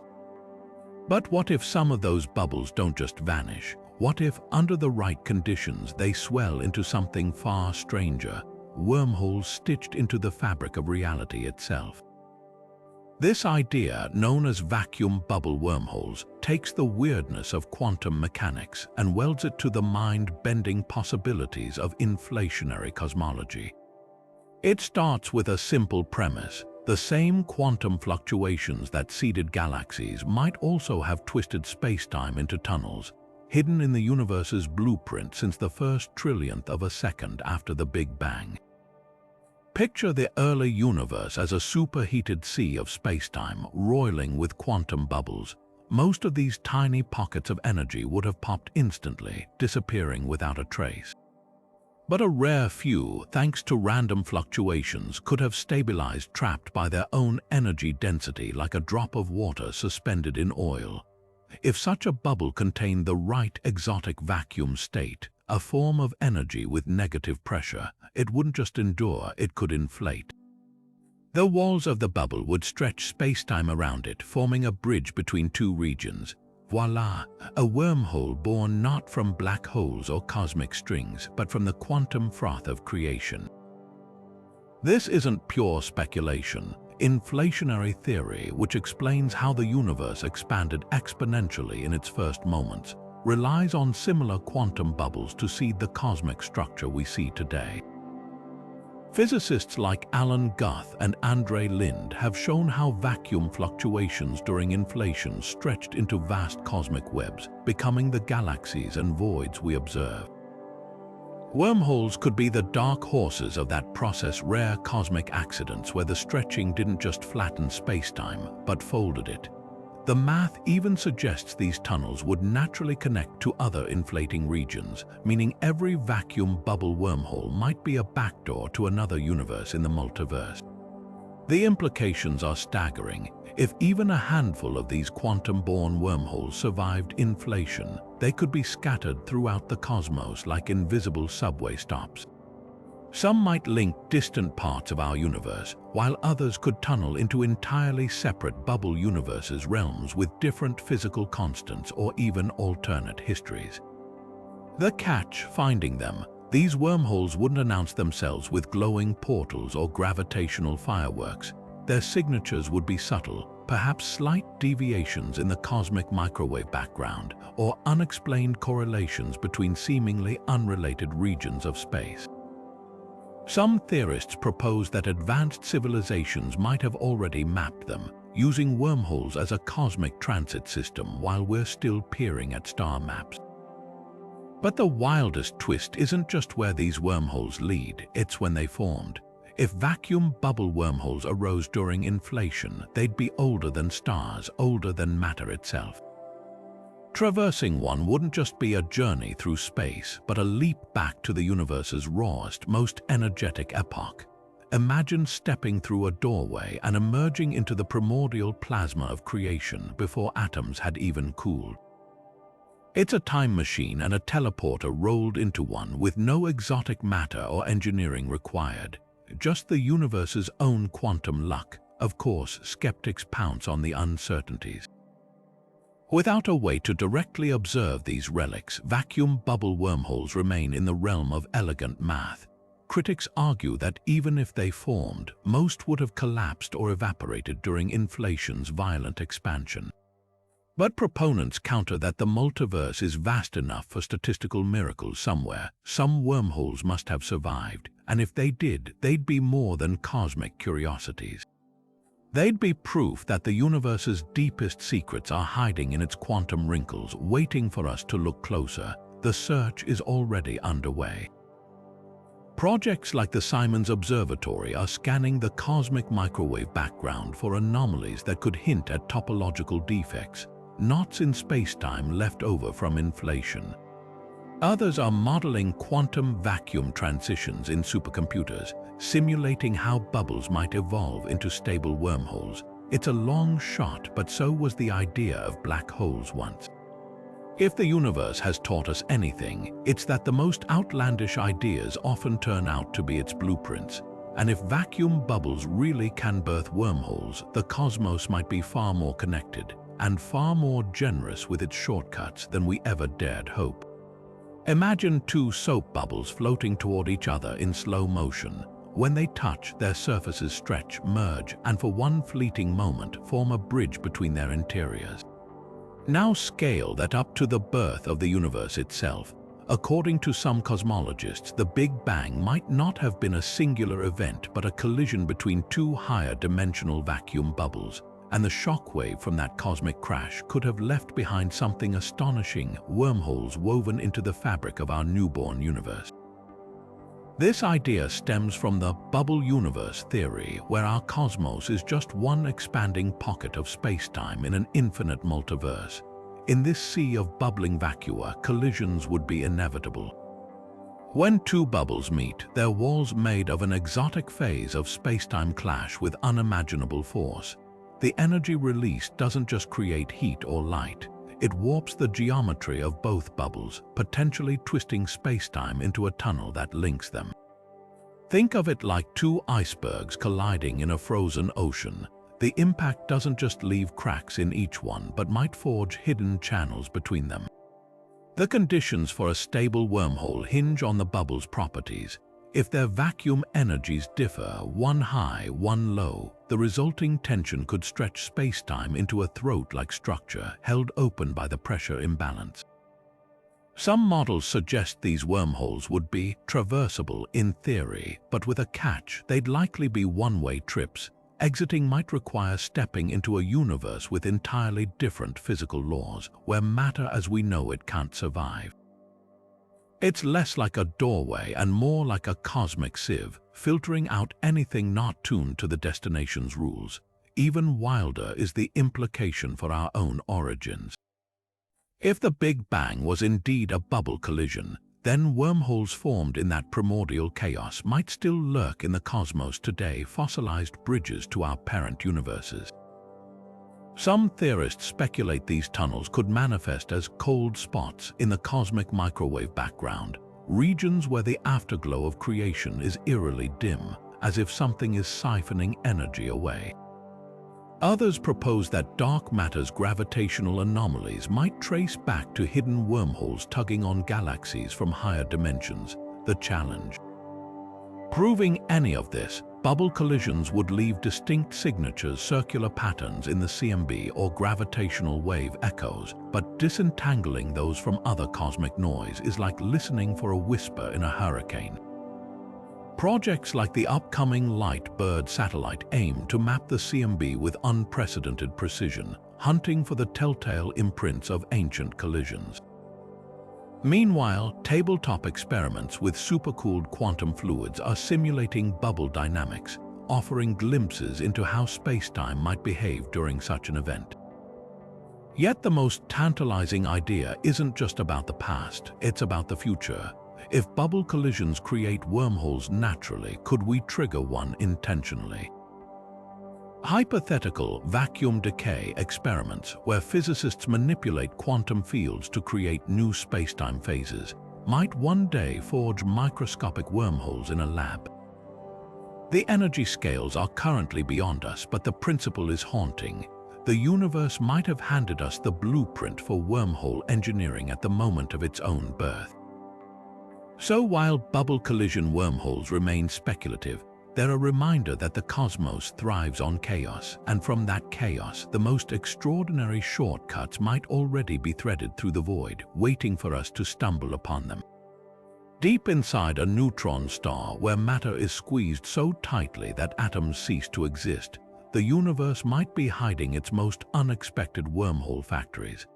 But what if some of those bubbles don't just vanish? What if, under the right conditions, they swell into something far stranger? wormholes stitched into the fabric of reality itself. This idea, known as vacuum bubble wormholes, takes the weirdness of quantum mechanics and welds it to the mind-bending possibilities of inflationary cosmology. It starts with a simple premise. The same quantum fluctuations that seeded galaxies might also have twisted space-time into tunnels, hidden in the universe's blueprint since the first trillionth of a second after the Big Bang. Picture the early universe as a superheated sea of space-time roiling with quantum bubbles. Most of these tiny pockets of energy would have popped instantly, disappearing without a trace. But a rare few, thanks to random fluctuations, could have stabilized trapped by their own energy density like a drop of water suspended in oil. If such a bubble contained the right exotic vacuum state, a form of energy with negative pressure, it wouldn't just endure, it could inflate. The walls of the bubble would stretch space-time around it, forming a bridge between two regions. Voila, a wormhole born not from black holes or cosmic strings, but from the quantum froth of creation. This isn't pure speculation. Inflationary theory, which explains how the universe expanded exponentially in its first moments, relies on similar quantum bubbles to seed the cosmic structure we see today. Physicists like Alan Guth and Andre Linde have shown how vacuum fluctuations during inflation stretched into vast cosmic webs, becoming the galaxies and voids we observe. Wormholes could be the dark horses of that process, rare cosmic accidents where the stretching didn't just flatten space-time, but folded it. The math even suggests these tunnels would naturally connect to other inflating regions, meaning every vacuum bubble wormhole might be a backdoor to another universe in the multiverse. The implications are staggering. If even a handful of these quantum-born wormholes survived inflation, they could be scattered throughout the cosmos like invisible subway stops. Some might link distant parts of our universe, while others could tunnel into entirely separate bubble universes, realms with different physical constants or even alternate histories. The catch: finding them. These wormholes wouldn't announce themselves with glowing portals or gravitational fireworks. Their signatures would be subtle, perhaps slight deviations in the cosmic microwave background, or unexplained correlations between seemingly unrelated regions of space. Some theorists propose that advanced civilizations might have already mapped them, using wormholes as a cosmic transit system while we're still peering at star maps. But the wildest twist isn't just where these wormholes lead, it's when they formed. If vacuum bubble wormholes arose during inflation, they'd be older than stars, older than matter itself. Traversing one wouldn't just be a journey through space, but a leap back to the universe's rawest, most energetic epoch. Imagine stepping through a doorway and emerging into the primordial plasma of creation before atoms had even cooled. It's a time machine and a teleporter rolled into one with no exotic matter or engineering required, just the universe's own quantum luck. Of course, skeptics pounce on the uncertainties. Without a way to directly observe these relics, vacuum bubble wormholes remain in the realm of elegant math. Critics argue that even if they formed, most would have collapsed or evaporated during inflation's violent expansion. But proponents counter that the multiverse is vast enough for statistical miracles somewhere. Some wormholes must have survived, and if they did, they'd be more than cosmic curiosities. They'd be proof that the universe's deepest secrets are hiding in its quantum wrinkles, waiting for us to look closer. The search is already underway. Projects like the Simons Observatory are scanning the cosmic microwave background for anomalies that could hint at topological defects, knots in space-time left over from inflation. Others are modeling quantum vacuum transitions in supercomputers, simulating how bubbles might evolve into stable wormholes. It's a long shot, but so was the idea of black holes once. If the universe has taught us anything, it's that the most outlandish ideas often turn out to be its blueprints. And if vacuum bubbles really can birth wormholes, the cosmos might be far more connected and far more generous with its shortcuts than we ever dared hope. Imagine two soap bubbles floating toward each other in slow motion. When they touch, their surfaces stretch, merge, and for one fleeting moment form a bridge between their interiors. Now scale that up to the birth of the universe itself. According to some cosmologists, the Big Bang might not have been a singular event but a collision between two higher dimensional vacuum bubbles, and the shockwave from that cosmic crash could have left behind something astonishing, wormholes woven into the fabric of our newborn universe. This idea stems from the bubble universe theory, where our cosmos is just one expanding pocket of space-time in an infinite multiverse. In this sea of bubbling vacua, collisions would be inevitable. When two bubbles meet, their walls made of an exotic phase of space-time clash with unimaginable force. The energy released doesn't just create heat or light. It warps the geometry of both bubbles, potentially twisting space-time into a tunnel that links them. Think of it like two icebergs colliding in a frozen ocean. The impact doesn't just leave cracks in each one, but might forge hidden channels between them. The conditions for a stable wormhole hinge on the bubble's properties. If their vacuum energies differ, one high, one low, the resulting tension could stretch space-time into a throat-like structure held open by the pressure imbalance. Some models suggest these wormholes would be traversable in theory, but with a catch: they'd likely be one-way trips. Exiting might require stepping into a universe with entirely different physical laws, where matter as we know it can't survive. It's less like a doorway and more like a cosmic sieve, filtering out anything not tuned to the destination's rules. Even wilder is the implication for our own origins. If the Big Bang was indeed a bubble collision, then wormholes formed in that primordial chaos might still lurk in the cosmos today, fossilized bridges to our parent universes. Some theorists speculate these tunnels could manifest as cold spots in the cosmic microwave background, regions where the afterglow of creation is eerily dim, as if something is siphoning energy away. Others propose that dark matter's gravitational anomalies might trace back to hidden wormholes tugging on galaxies from higher dimensions. The challenge: proving any of this. Bubble collisions would leave distinct signatures, circular patterns in the CMB or gravitational wave echoes, but disentangling those from other cosmic noise is like listening for a whisper in a hurricane. Projects like the upcoming Light-Bird satellite aim to map the CMB with unprecedented precision, hunting for the telltale imprints of ancient collisions. Meanwhile, tabletop experiments with supercooled quantum fluids are simulating bubble dynamics, offering glimpses into how space-time might behave during such an event. Yet the most tantalizing idea isn't just about the past, it's about the future. If bubble collisions create wormholes naturally, could we trigger one intentionally? Hypothetical vacuum decay experiments, where physicists manipulate quantum fields to create new space-time phases, might one day forge microscopic wormholes in a lab. The energy scales are currently beyond us, but the principle is haunting. The universe might have handed us the blueprint for wormhole engineering at the moment of its own birth. So while bubble collision wormholes remain speculative, they're a reminder that the cosmos thrives on chaos, and from that chaos, the most extraordinary shortcuts might already be threaded through the void, waiting for us to stumble upon them. Deep inside a neutron star, where matter is squeezed so tightly that atoms cease to exist, the universe might be hiding its most unexpected wormhole factories.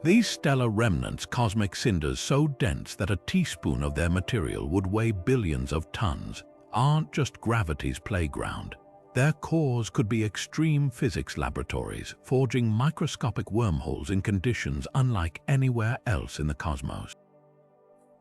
These stellar remnants, cosmic cinders so dense that a teaspoon of their material would weigh billions of tons, aren't just gravity's playground. Their cores could be extreme physics laboratories, forging microscopic wormholes in conditions unlike anywhere else in the cosmos.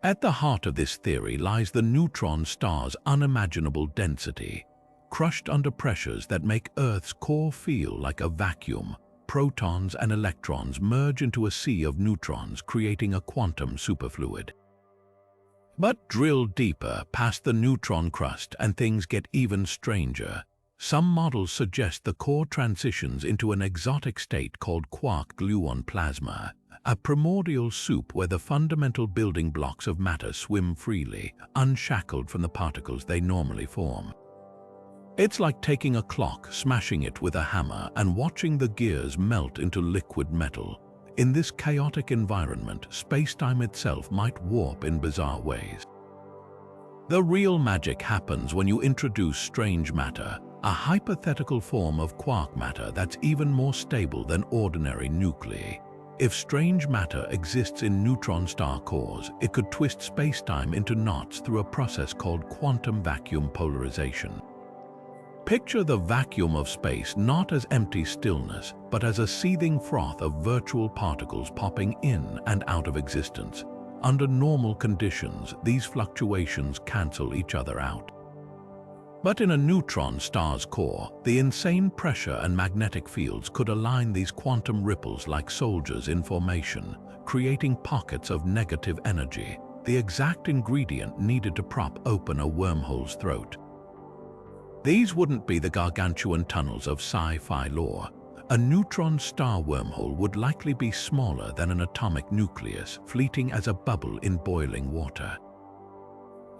At the heart of this theory lies the neutron star's unimaginable density. Crushed under pressures that make Earth's core feel like a vacuum, protons and electrons merge into a sea of neutrons, creating a quantum superfluid. But drill deeper past the neutron crust and things get even stranger. Some models suggest the core transitions into an exotic state called quark-gluon plasma, a primordial soup where the fundamental building blocks of matter swim freely, unshackled from the particles they normally form. It's like taking a clock, smashing it with a hammer, and watching the gears melt into liquid metal. In this chaotic environment, space-time itself might warp in bizarre ways. The real magic happens when you introduce strange matter, a hypothetical form of quark matter that's even more stable than ordinary nuclei. If strange matter exists in neutron star cores, it could twist space-time into knots through a process called quantum vacuum polarization. Picture the vacuum of space not as empty stillness, but as a seething froth of virtual particles popping in and out of existence. Under normal conditions, these fluctuations cancel each other out. But in a neutron star's core, the insane pressure and magnetic fields could align these quantum ripples like soldiers in formation, creating pockets of negative energy, the exact ingredient needed to prop open a wormhole's throat. These wouldn't be the gargantuan tunnels of sci-fi lore. A neutron star wormhole would likely be smaller than an atomic nucleus, fleeting as a bubble in boiling water.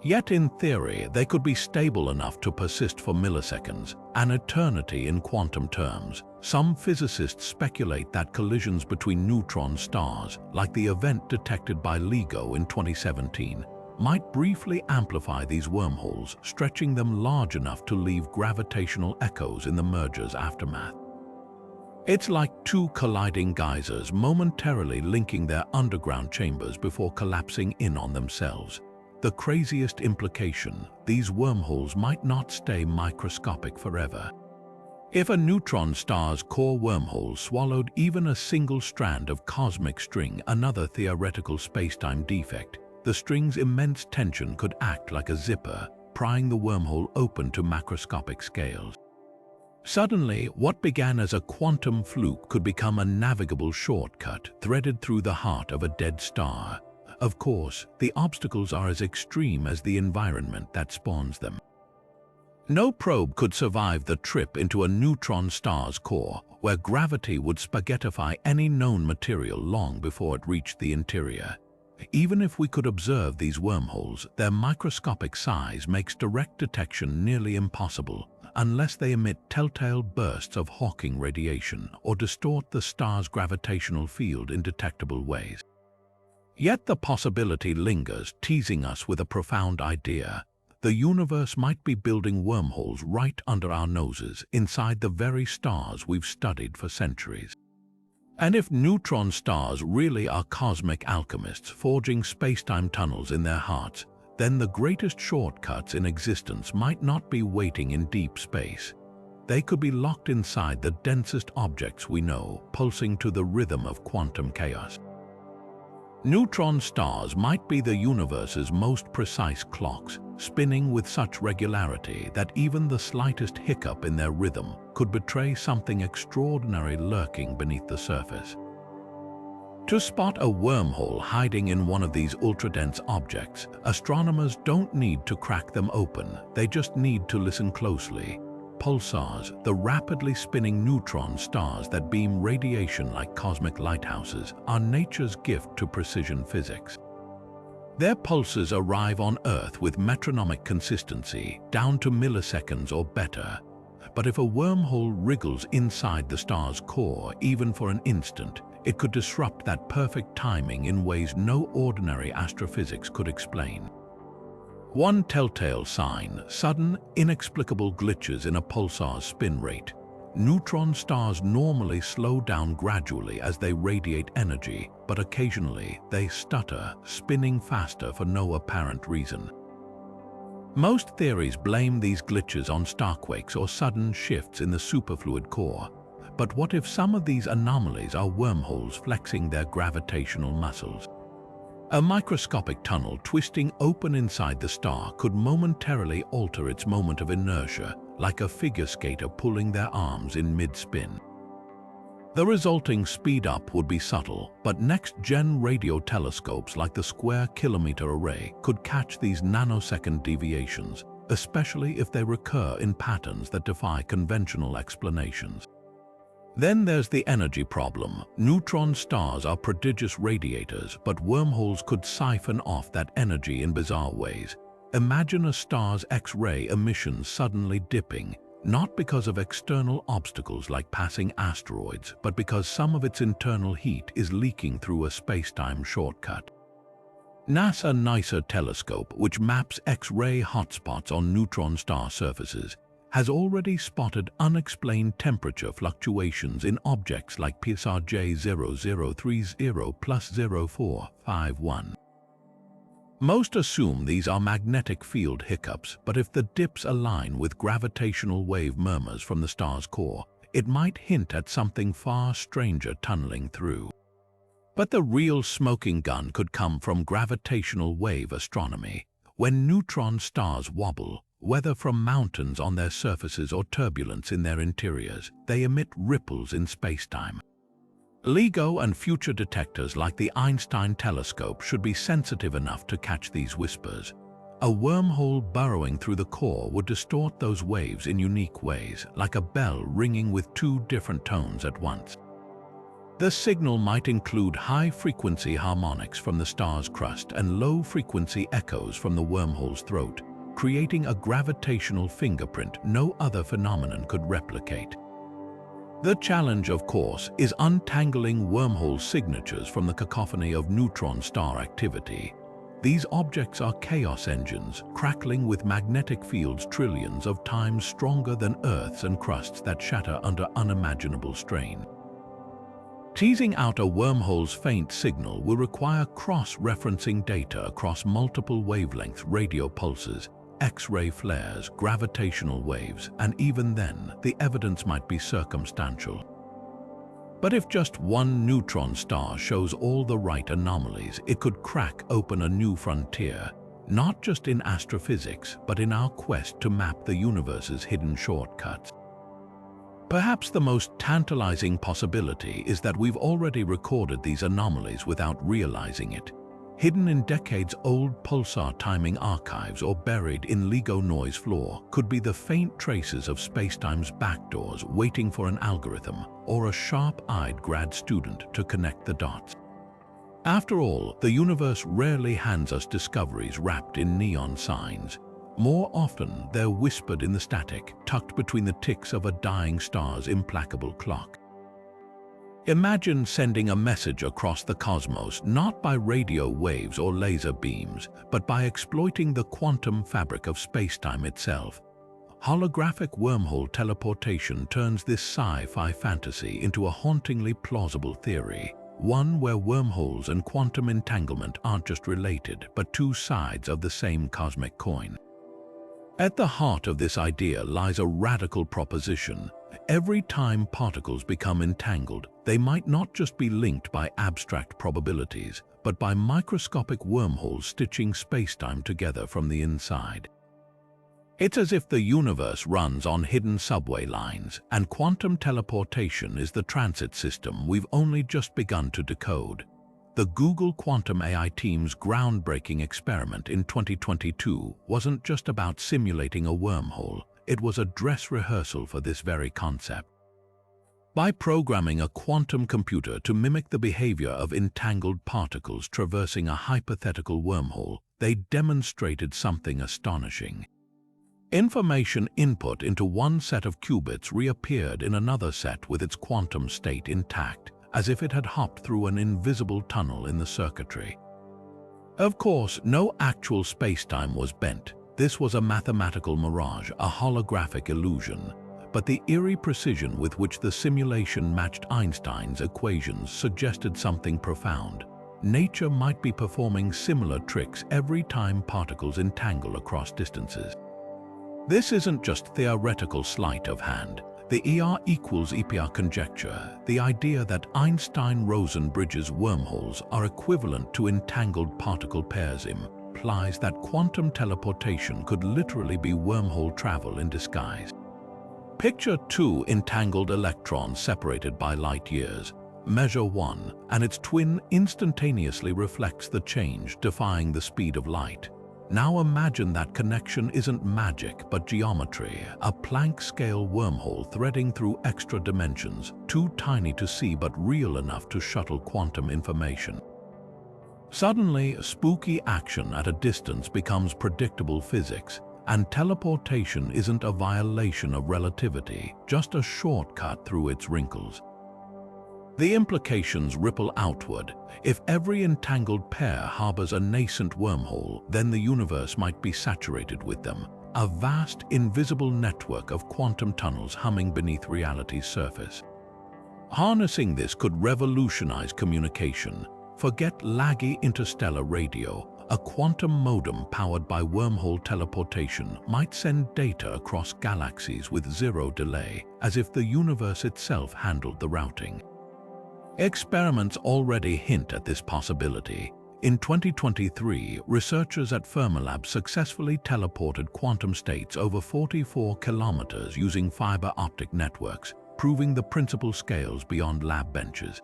Yet in theory, they could be stable enough to persist for milliseconds, an eternity in quantum terms. Some physicists speculate that collisions between neutron stars, like the event detected by LIGO in 2017, might briefly amplify these wormholes, stretching them large enough to leave gravitational echoes in the merger's aftermath. It's like two colliding geysers momentarily linking their underground chambers before collapsing in on themselves. The craziest implication, these wormholes might not stay microscopic forever. If a neutron star's core wormhole swallowed even a single strand of cosmic string, another theoretical spacetime defect, the string's immense tension could act like a zipper, prying the wormhole open to macroscopic scales. Suddenly, what began as a quantum fluke could become a navigable shortcut threaded through the heart of a dead star. Of course, the obstacles are as extreme as the environment that spawns them. No probe could survive the trip into a neutron star's core, where gravity would spaghettify any known material long before it reached the interior. Even if we could observe these wormholes, their microscopic size makes direct detection nearly impossible, unless they emit telltale bursts of Hawking radiation or distort the star's gravitational field in detectable ways. Yet the possibility lingers, teasing us with a profound idea. The universe might be building wormholes right under our noses, inside the very stars we've studied for centuries. And if neutron stars really are cosmic alchemists forging space-time tunnels in their hearts, then the greatest shortcuts in existence might not be waiting in deep space. They could be locked inside the densest objects we know, pulsing to the rhythm of quantum chaos. Neutron stars might be the universe's most precise clocks, spinning with such regularity that even the slightest hiccup in their rhythm could betray something extraordinary lurking beneath the surface. To spot a wormhole hiding in one of these ultra-dense objects, astronomers don't need to crack them open, they just need to listen closely. Pulsars, the rapidly spinning neutron stars that beam radiation like cosmic lighthouses, are nature's gift to precision physics. Their pulses arrive on Earth with metronomic consistency, down to milliseconds or better. But if a wormhole wriggles inside the star's core, even for an instant, it could disrupt that perfect timing in ways no ordinary astrophysics could explain. One telltale sign, sudden, inexplicable glitches in a pulsar's spin rate. Neutron stars normally slow down gradually as they radiate energy, but occasionally they stutter, spinning faster for no apparent reason. Most theories blame these glitches on starquakes or sudden shifts in the superfluid core. But what if some of these anomalies are wormholes flexing their gravitational muscles? A microscopic tunnel twisting open inside the star could momentarily alter its moment of inertia, like a figure skater pulling their arms in mid-spin. The resulting speed-up would be subtle, but next-gen radio telescopes like the Square Kilometre Array could catch these nanosecond deviations, especially if they recur in patterns that defy conventional explanations. Then there's the energy problem. Neutron stars are prodigious radiators, but wormholes could siphon off that energy in bizarre ways. Imagine a star's X-ray emissions suddenly dipping, not because of external obstacles like passing asteroids, but because some of its internal heat is leaking through a space-time shortcut. NASA's NICER telescope, which maps X-ray hotspots on neutron star surfaces, has already spotted unexplained temperature fluctuations in objects like PSRJ 0030 plus 0451. Most assume these are magnetic field hiccups, but if the dips align with gravitational wave murmurs from the star's core, it might hint at something far stranger tunneling through. But the real smoking gun could come from gravitational wave astronomy. When neutron stars wobble, whether from mountains on their surfaces or turbulence in their interiors, they emit ripples in spacetime. LIGO and future detectors like the Einstein telescope should be sensitive enough to catch these whispers. A wormhole burrowing through the core would distort those waves in unique ways, like a bell ringing with two different tones at once. The signal might include high-frequency harmonics from the star's crust and low-frequency echoes from the wormhole's throat, creating a gravitational fingerprint no other phenomenon could replicate. The challenge, of course, is untangling wormhole signatures from the cacophony of neutron star activity. These objects are chaos engines, crackling with magnetic fields trillions of times stronger than Earth's and crusts that shatter under unimaginable strain. Teasing out a wormhole's faint signal will require cross-referencing data across multiple wavelengths, radio pulses, X-ray flares, gravitational waves, and even then, the evidence might be circumstantial. But if just one neutron star shows all the right anomalies, it could crack open a new frontier, not just in astrophysics, but in our quest to map the universe's hidden shortcuts. Perhaps the most tantalizing possibility is that we've already recorded these anomalies without realizing it, hidden in decades-old pulsar timing archives or buried in LIGO noise floor could be the faint traces of spacetime's backdoors waiting for an algorithm or a sharp-eyed grad student to connect the dots. After all, the universe rarely hands us discoveries wrapped in neon signs. More often, they're whispered in the static, tucked between the ticks of a dying star's implacable clock. Imagine sending a message across the cosmos not by radio waves or laser beams, but by exploiting the quantum fabric of spacetime itself. Holographic wormhole teleportation turns this sci-fi fantasy into a hauntingly plausible theory, one where wormholes and quantum entanglement aren't just related, but two sides of the same cosmic coin. At the heart of this idea lies a radical proposition. Every time particles become entangled, they might not just be linked by abstract probabilities, but by microscopic wormholes stitching spacetime together from the inside. It's as if the universe runs on hidden subway lines, and quantum teleportation is the transit system we've only just begun to decode. The Google Quantum AI team's groundbreaking experiment in 2022 wasn't just about simulating a wormhole, it was a dress rehearsal for this very concept. By programming a quantum computer to mimic the behavior of entangled particles traversing a hypothetical wormhole, they demonstrated something astonishing. Information input into one set of qubits reappeared in another set with its quantum state intact, as if it had hopped through an invisible tunnel in the circuitry. Of course, no actual spacetime was bent. This was a mathematical mirage, a holographic illusion. But the eerie precision with which the simulation matched Einstein's equations suggested something profound. Nature might be performing similar tricks every time particles entangle across distances. This isn't just theoretical sleight of hand. The ER equals EPR conjecture, the idea that Einstein-Rosen bridges wormholes are equivalent to entangled particle pairs, implies that quantum teleportation could literally be wormhole travel in disguise. Picture two entangled electrons separated by light years. Measure one, and its twin instantaneously reflects the change, defying the speed of light. Now imagine that connection isn't magic but geometry, a Planck-scale wormhole threading through extra dimensions, too tiny to see but real enough to shuttle quantum information. Suddenly, spooky action at a distance becomes predictable physics, and teleportation isn't a violation of relativity, just a shortcut through its wrinkles. The implications ripple outward. If every entangled pair harbors a nascent wormhole, then the universe might be saturated with them, a vast, invisible network of quantum tunnels humming beneath reality's surface. Harnessing this could revolutionize communication. Forget laggy interstellar radio. A quantum modem powered by wormhole teleportation might send data across galaxies with zero delay, as if the universe itself handled the routing. Experiments already hint at this possibility. In 2023, researchers at Fermilab successfully teleported quantum states over 44 kilometers using fiber optic networks, proving the principal scales beyond lab benches.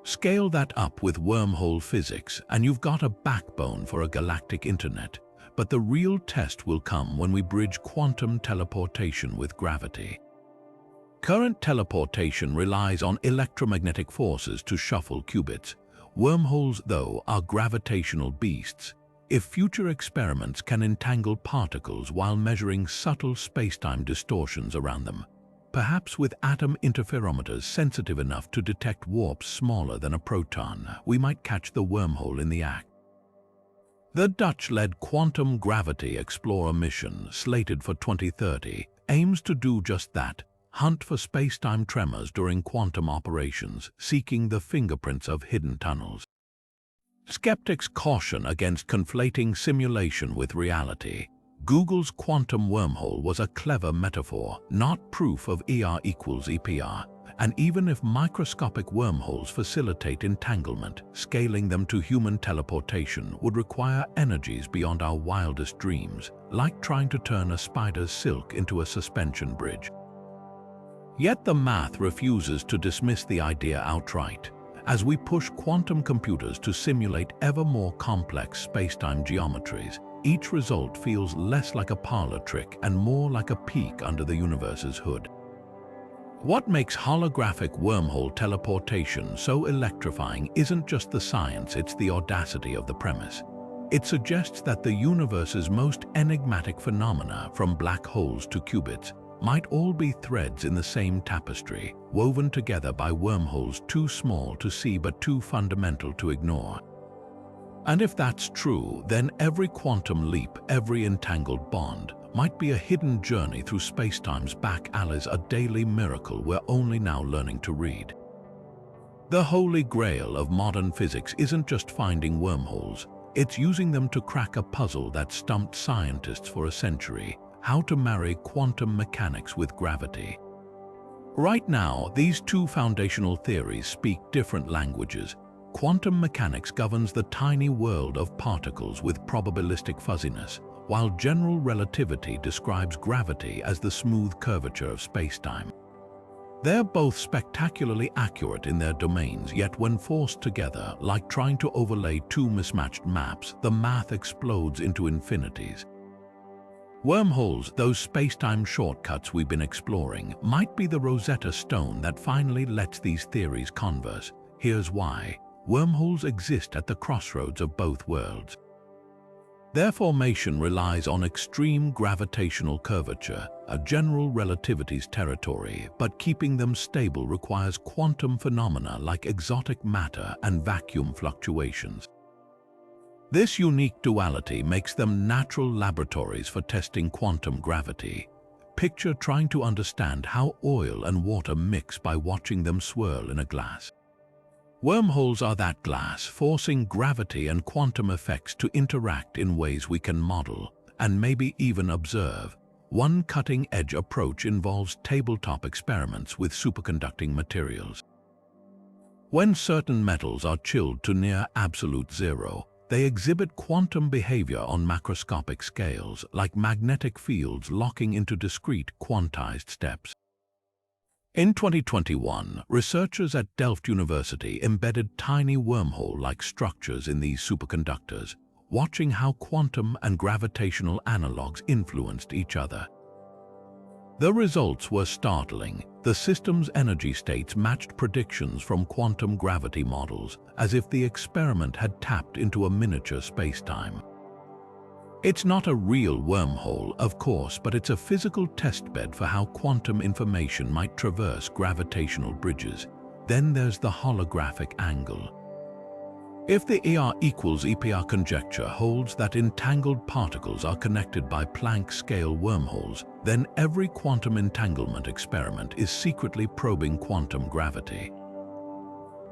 Scale that up with wormhole physics, and you've got a backbone for a galactic internet. But the real test will come when we bridge quantum teleportation with gravity. Current teleportation relies on electromagnetic forces to shuffle qubits. Wormholes, though, are gravitational beasts. If future experiments can entangle particles while measuring subtle spacetime distortions around them, perhaps with atom interferometers sensitive enough to detect warps smaller than a proton, we might catch the wormhole in the act. The Dutch-led Quantum Gravity Explorer mission, slated for 2030, aims to do just that. Hunt for spacetime tremors during quantum operations, seeking the fingerprints of hidden tunnels. Skeptics caution against conflating simulation with reality. Google's quantum wormhole was a clever metaphor, not proof of ER equals EPR. And even if microscopic wormholes facilitate entanglement, scaling them to human teleportation would require energies beyond our wildest dreams, like trying to turn a spider's silk into a suspension bridge. Yet the math refuses to dismiss the idea outright. As we push quantum computers to simulate ever more complex spacetime geometries, each result feels less like a parlor trick and more like a peek under the universe's hood. What makes holographic wormhole teleportation so electrifying isn't just the science, it's the audacity of the premise. It suggests that the universe's most enigmatic phenomena, from black holes to qubits, might all be threads in the same tapestry, woven together by wormholes too small to see but too fundamental to ignore. And if that's true, then every quantum leap, every entangled bond, might be a hidden journey through spacetime's back alleys, a daily miracle we're only now learning to read. The holy grail of modern physics isn't just finding wormholes, it's using them to crack a puzzle that stumped scientists for a century: how to marry quantum mechanics with gravity. Right now, these two foundational theories speak different languages. Quantum mechanics governs the tiny world of particles with probabilistic fuzziness, while general relativity describes gravity as the smooth curvature of spacetime. They're both spectacularly accurate in their domains, yet when forced together, like trying to overlay two mismatched maps, the math explodes into infinities. Wormholes, those spacetime shortcuts we've been exploring, might be the Rosetta Stone that finally lets these theories converse. Here's why. Wormholes exist at the crossroads of both worlds. Their formation relies on extreme gravitational curvature, a general relativity's territory, but keeping them stable requires quantum phenomena like exotic matter and vacuum fluctuations. This unique duality makes them natural laboratories for testing quantum gravity. Picture trying to understand how oil and water mix by watching them swirl in a glass. Wormholes are that glass, forcing gravity and quantum effects to interact in ways we can model, and maybe even observe. One cutting-edge approach involves tabletop experiments with superconducting materials. When certain metals are chilled to near absolute zero, they exhibit quantum behavior on macroscopic scales, like magnetic fields locking into discrete quantized steps. In 2021, researchers at Delft University embedded tiny wormhole-like structures in these superconductors. watching how quantum and gravitational analogues influenced each other. The results were startling. The system's energy states matched predictions from quantum gravity models, as if the experiment had tapped into a miniature spacetime. It's not a real wormhole, of course, but it's a physical testbed for how quantum information might traverse gravitational bridges. Then there's the holographic angle. If the ER equals EPR conjecture holds that entangled particles are connected by Planck-scale wormholes, then every quantum entanglement experiment is secretly probing quantum gravity.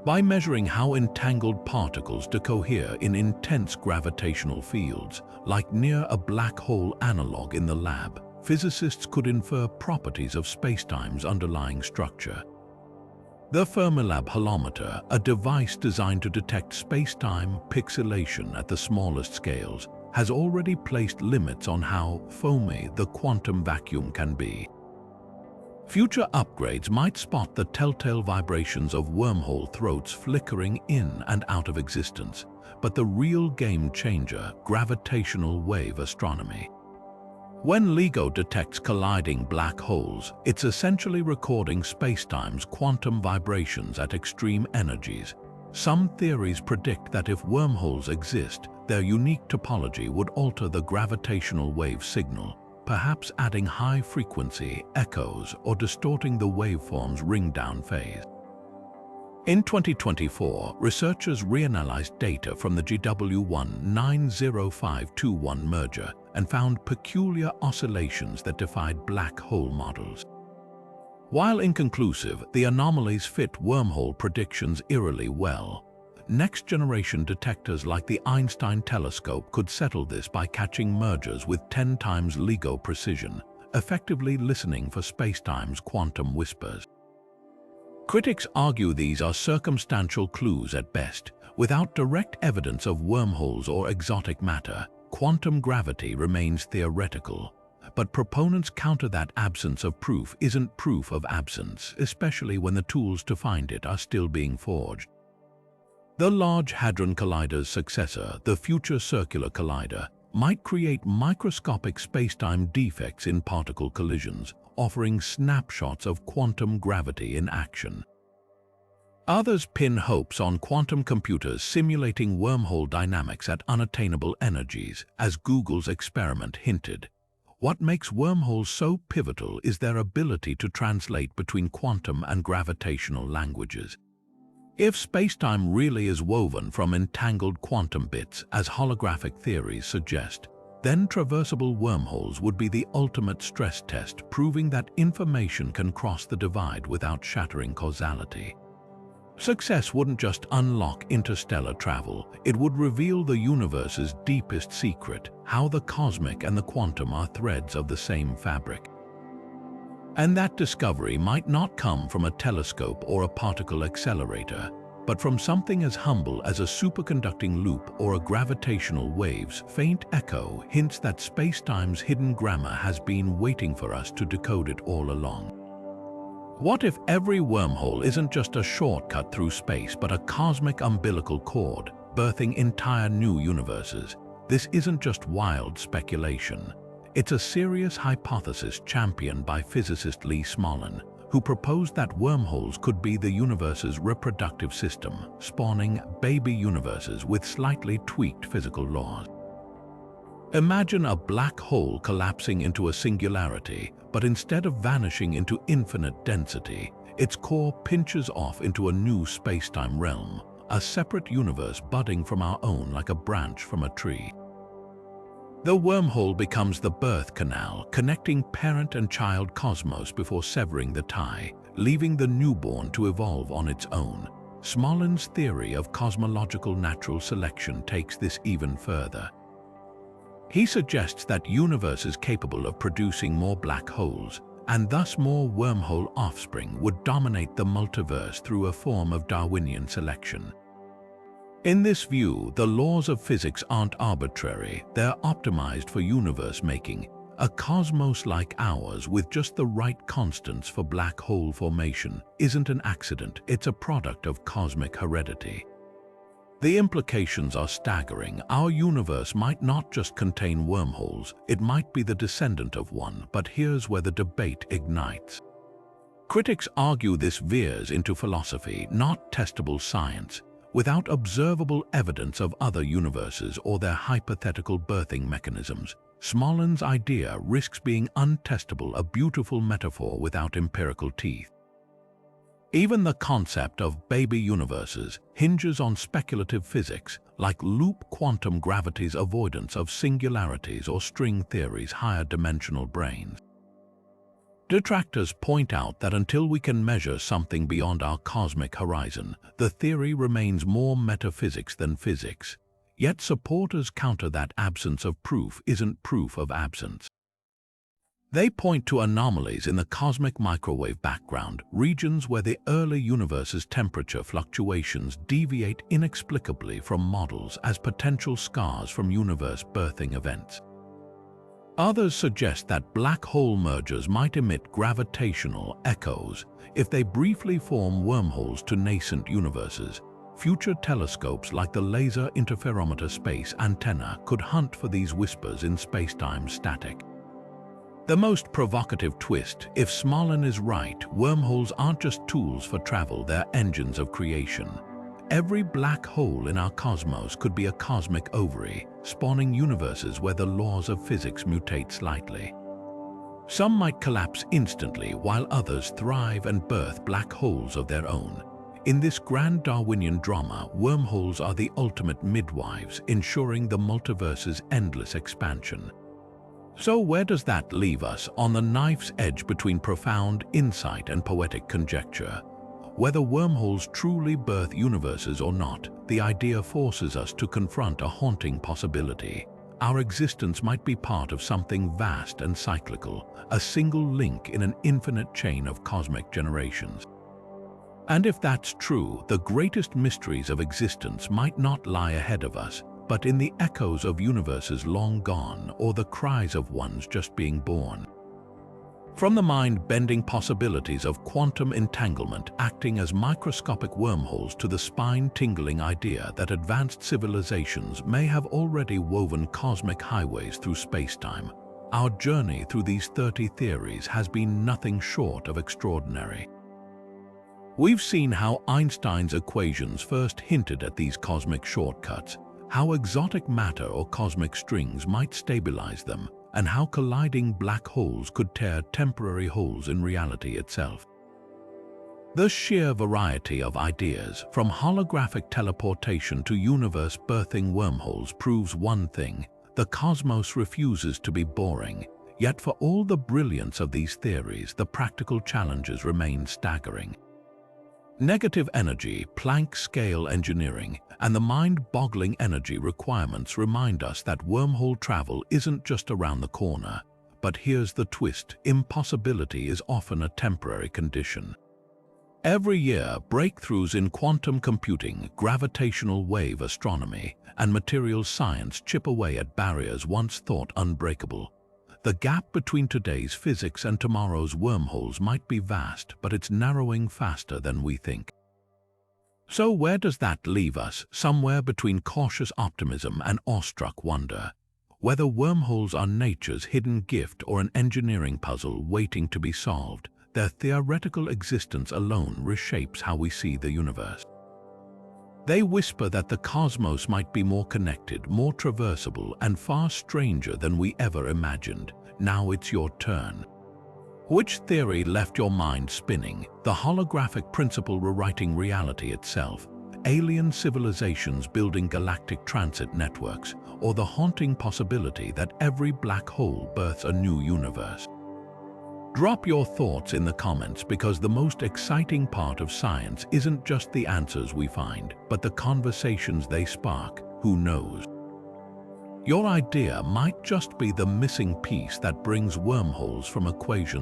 By measuring how entangled particles decohere in intense gravitational fields, like near a black hole analog in the lab, physicists could infer properties of spacetime's underlying structure. The Fermilab holometer, a device designed to detect spacetime pixelation at the smallest scales, has already placed limits on how foamy the quantum vacuum can be. Future upgrades might spot the telltale vibrations of wormhole throats flickering in and out of existence, but the real game changer, gravitational wave astronomy. When LIGO detects colliding black holes, it's essentially recording spacetime's quantum vibrations at extreme energies. Some theories predict that if wormholes exist, their unique topology would alter the gravitational wave signal, perhaps adding high-frequency echoes or distorting the waveform's ring-down phase. In 2024, researchers reanalyzed data from the GW1 90521 merger and found peculiar oscillations that defied black hole models. While inconclusive, the anomalies fit wormhole predictions eerily well. Next-generation detectors like the Einstein telescope could settle this by catching mergers with 10 times LIGO precision, effectively listening for spacetime's quantum whispers. Critics argue these are circumstantial clues at best. Without direct evidence of wormholes or exotic matter, quantum gravity remains theoretical. But proponents counter that absence of proof isn't proof of absence, especially when the tools to find it are still being forged. The Large Hadron Collider's successor, the Future Circular Collider, might create microscopic spacetime defects in particle collisions, offering snapshots of quantum gravity in action. Others pin hopes on quantum computers simulating wormhole dynamics at unattainable energies, as Google's experiment hinted. What makes wormholes so pivotal is their ability to translate between quantum and gravitational languages. If spacetime really is woven from entangled quantum bits, as holographic theories suggest, then traversable wormholes would be the ultimate stress test, proving that information can cross the divide without shattering causality. Success wouldn't just unlock interstellar travel, it would reveal the universe's deepest secret, how the cosmic and the quantum are threads of the same fabric. And that discovery might not come from a telescope or a particle accelerator, but from something as humble as a superconducting loop or a gravitational wave's faint echo hints that spacetime's hidden grammar has been waiting for us to decode it all along. What if every wormhole isn't just a shortcut through space, but a cosmic umbilical cord, birthing entire new universes? This isn't just wild speculation. It's a serious hypothesis championed by physicist Lee Smolin, who proposed that wormholes could be the universe's reproductive system, spawning baby universes with slightly tweaked physical laws. Imagine a black hole collapsing into a singularity, but instead of vanishing into infinite density, its core pinches off into a new spacetime realm, a separate universe budding from our own like a branch from a tree. The wormhole becomes the birth canal, connecting parent and child cosmos before severing the tie, leaving the newborn to evolve on its own. Smolin's theory of cosmological natural selection takes this even further. He suggests that universes capable of producing more black holes, and thus more wormhole offspring, would dominate the multiverse through a form of Darwinian selection. In this view, the laws of physics aren't arbitrary, they're optimized for universe making, a cosmos like ours with just the right constants for black hole formation isn't an accident, it's a product of cosmic heredity. The implications are staggering. Our universe might not just contain wormholes, it might be the descendant of one, but here's where the debate ignites. Critics argue this veers into philosophy, not testable science. Without observable evidence of other universes or their hypothetical birthing mechanisms, Smolin's idea risks being untestable, a beautiful metaphor without empirical teeth. Even the concept of baby universes hinges on speculative physics, like loop quantum gravity's avoidance of singularities or string theory's higher dimensional brains. Detractors point out that until we can measure something beyond our cosmic horizon, the theory remains more metaphysics than physics. Yet supporters counter that absence of proof isn't proof of absence. They point to anomalies in the cosmic microwave background, regions where the early universe's temperature fluctuations deviate inexplicably from models as potential scars from universe birthing events. Others suggest that black hole mergers might emit gravitational echoes. If they briefly form wormholes to nascent universes, future telescopes like the Laser Interferometer Space Antenna could hunt for these whispers in spacetime static. The most provocative twist: if Smolin is right, wormholes aren't just tools for travel, they're engines of creation. Every black hole in our cosmos could be a cosmic ovary, spawning universes where the laws of physics mutate slightly. Some might collapse instantly, while others thrive and birth black holes of their own. In this grand Darwinian drama, wormholes are the ultimate midwives, ensuring the multiverse's endless expansion. So where does that leave us? On the knife's edge between profound insight and poetic conjecture. Whether wormholes truly birth universes or not, the idea forces us to confront a haunting possibility. Our existence might be part of something vast and cyclical, a single link in an infinite chain of cosmic generations. And if that's true, the greatest mysteries of existence might not lie ahead of us, but in the echoes of universes long gone or the cries of ones just being born. From the mind-bending possibilities of quantum entanglement acting as microscopic wormholes to the spine-tingling idea that advanced civilizations may have already woven cosmic highways through spacetime, our journey through these 30 theories has been nothing short of extraordinary. We've seen how Einstein's equations first hinted at these cosmic shortcuts, how exotic matter or cosmic strings might stabilize them, and how colliding black holes could tear temporary holes in reality itself. The sheer variety of ideas, from holographic teleportation to universe-birthing wormholes, proves one thing: the cosmos refuses to be boring. Yet for all the brilliance of these theories, the practical challenges remain staggering. Negative energy, Planck-scale engineering, and the mind-boggling energy requirements remind us that wormhole travel isn't just around the corner. But here's the twist: impossibility is often a temporary condition. Every year, breakthroughs in quantum computing, gravitational wave astronomy, and materials science chip away at barriers once thought unbreakable. The gap between today's physics and tomorrow's wormholes might be vast, but it's narrowing faster than we think. So where does that leave us? Somewhere between cautious optimism and awestruck wonder. Whether wormholes are nature's hidden gift or an engineering puzzle waiting to be solved, their theoretical existence alone reshapes how we see the universe. They whisper that the cosmos might be more connected, more traversable, and far stranger than we ever imagined. Now it's your turn. Which theory left your mind spinning? The holographic principle rewriting reality itself, alien civilizations building galactic transit networks, or the haunting possibility that every black hole births a new universe? Drop your thoughts in the comments, because the most exciting part of science isn't just the answers we find, but the conversations they spark. Who knows? Your idea might just be the missing piece that brings wormholes from equations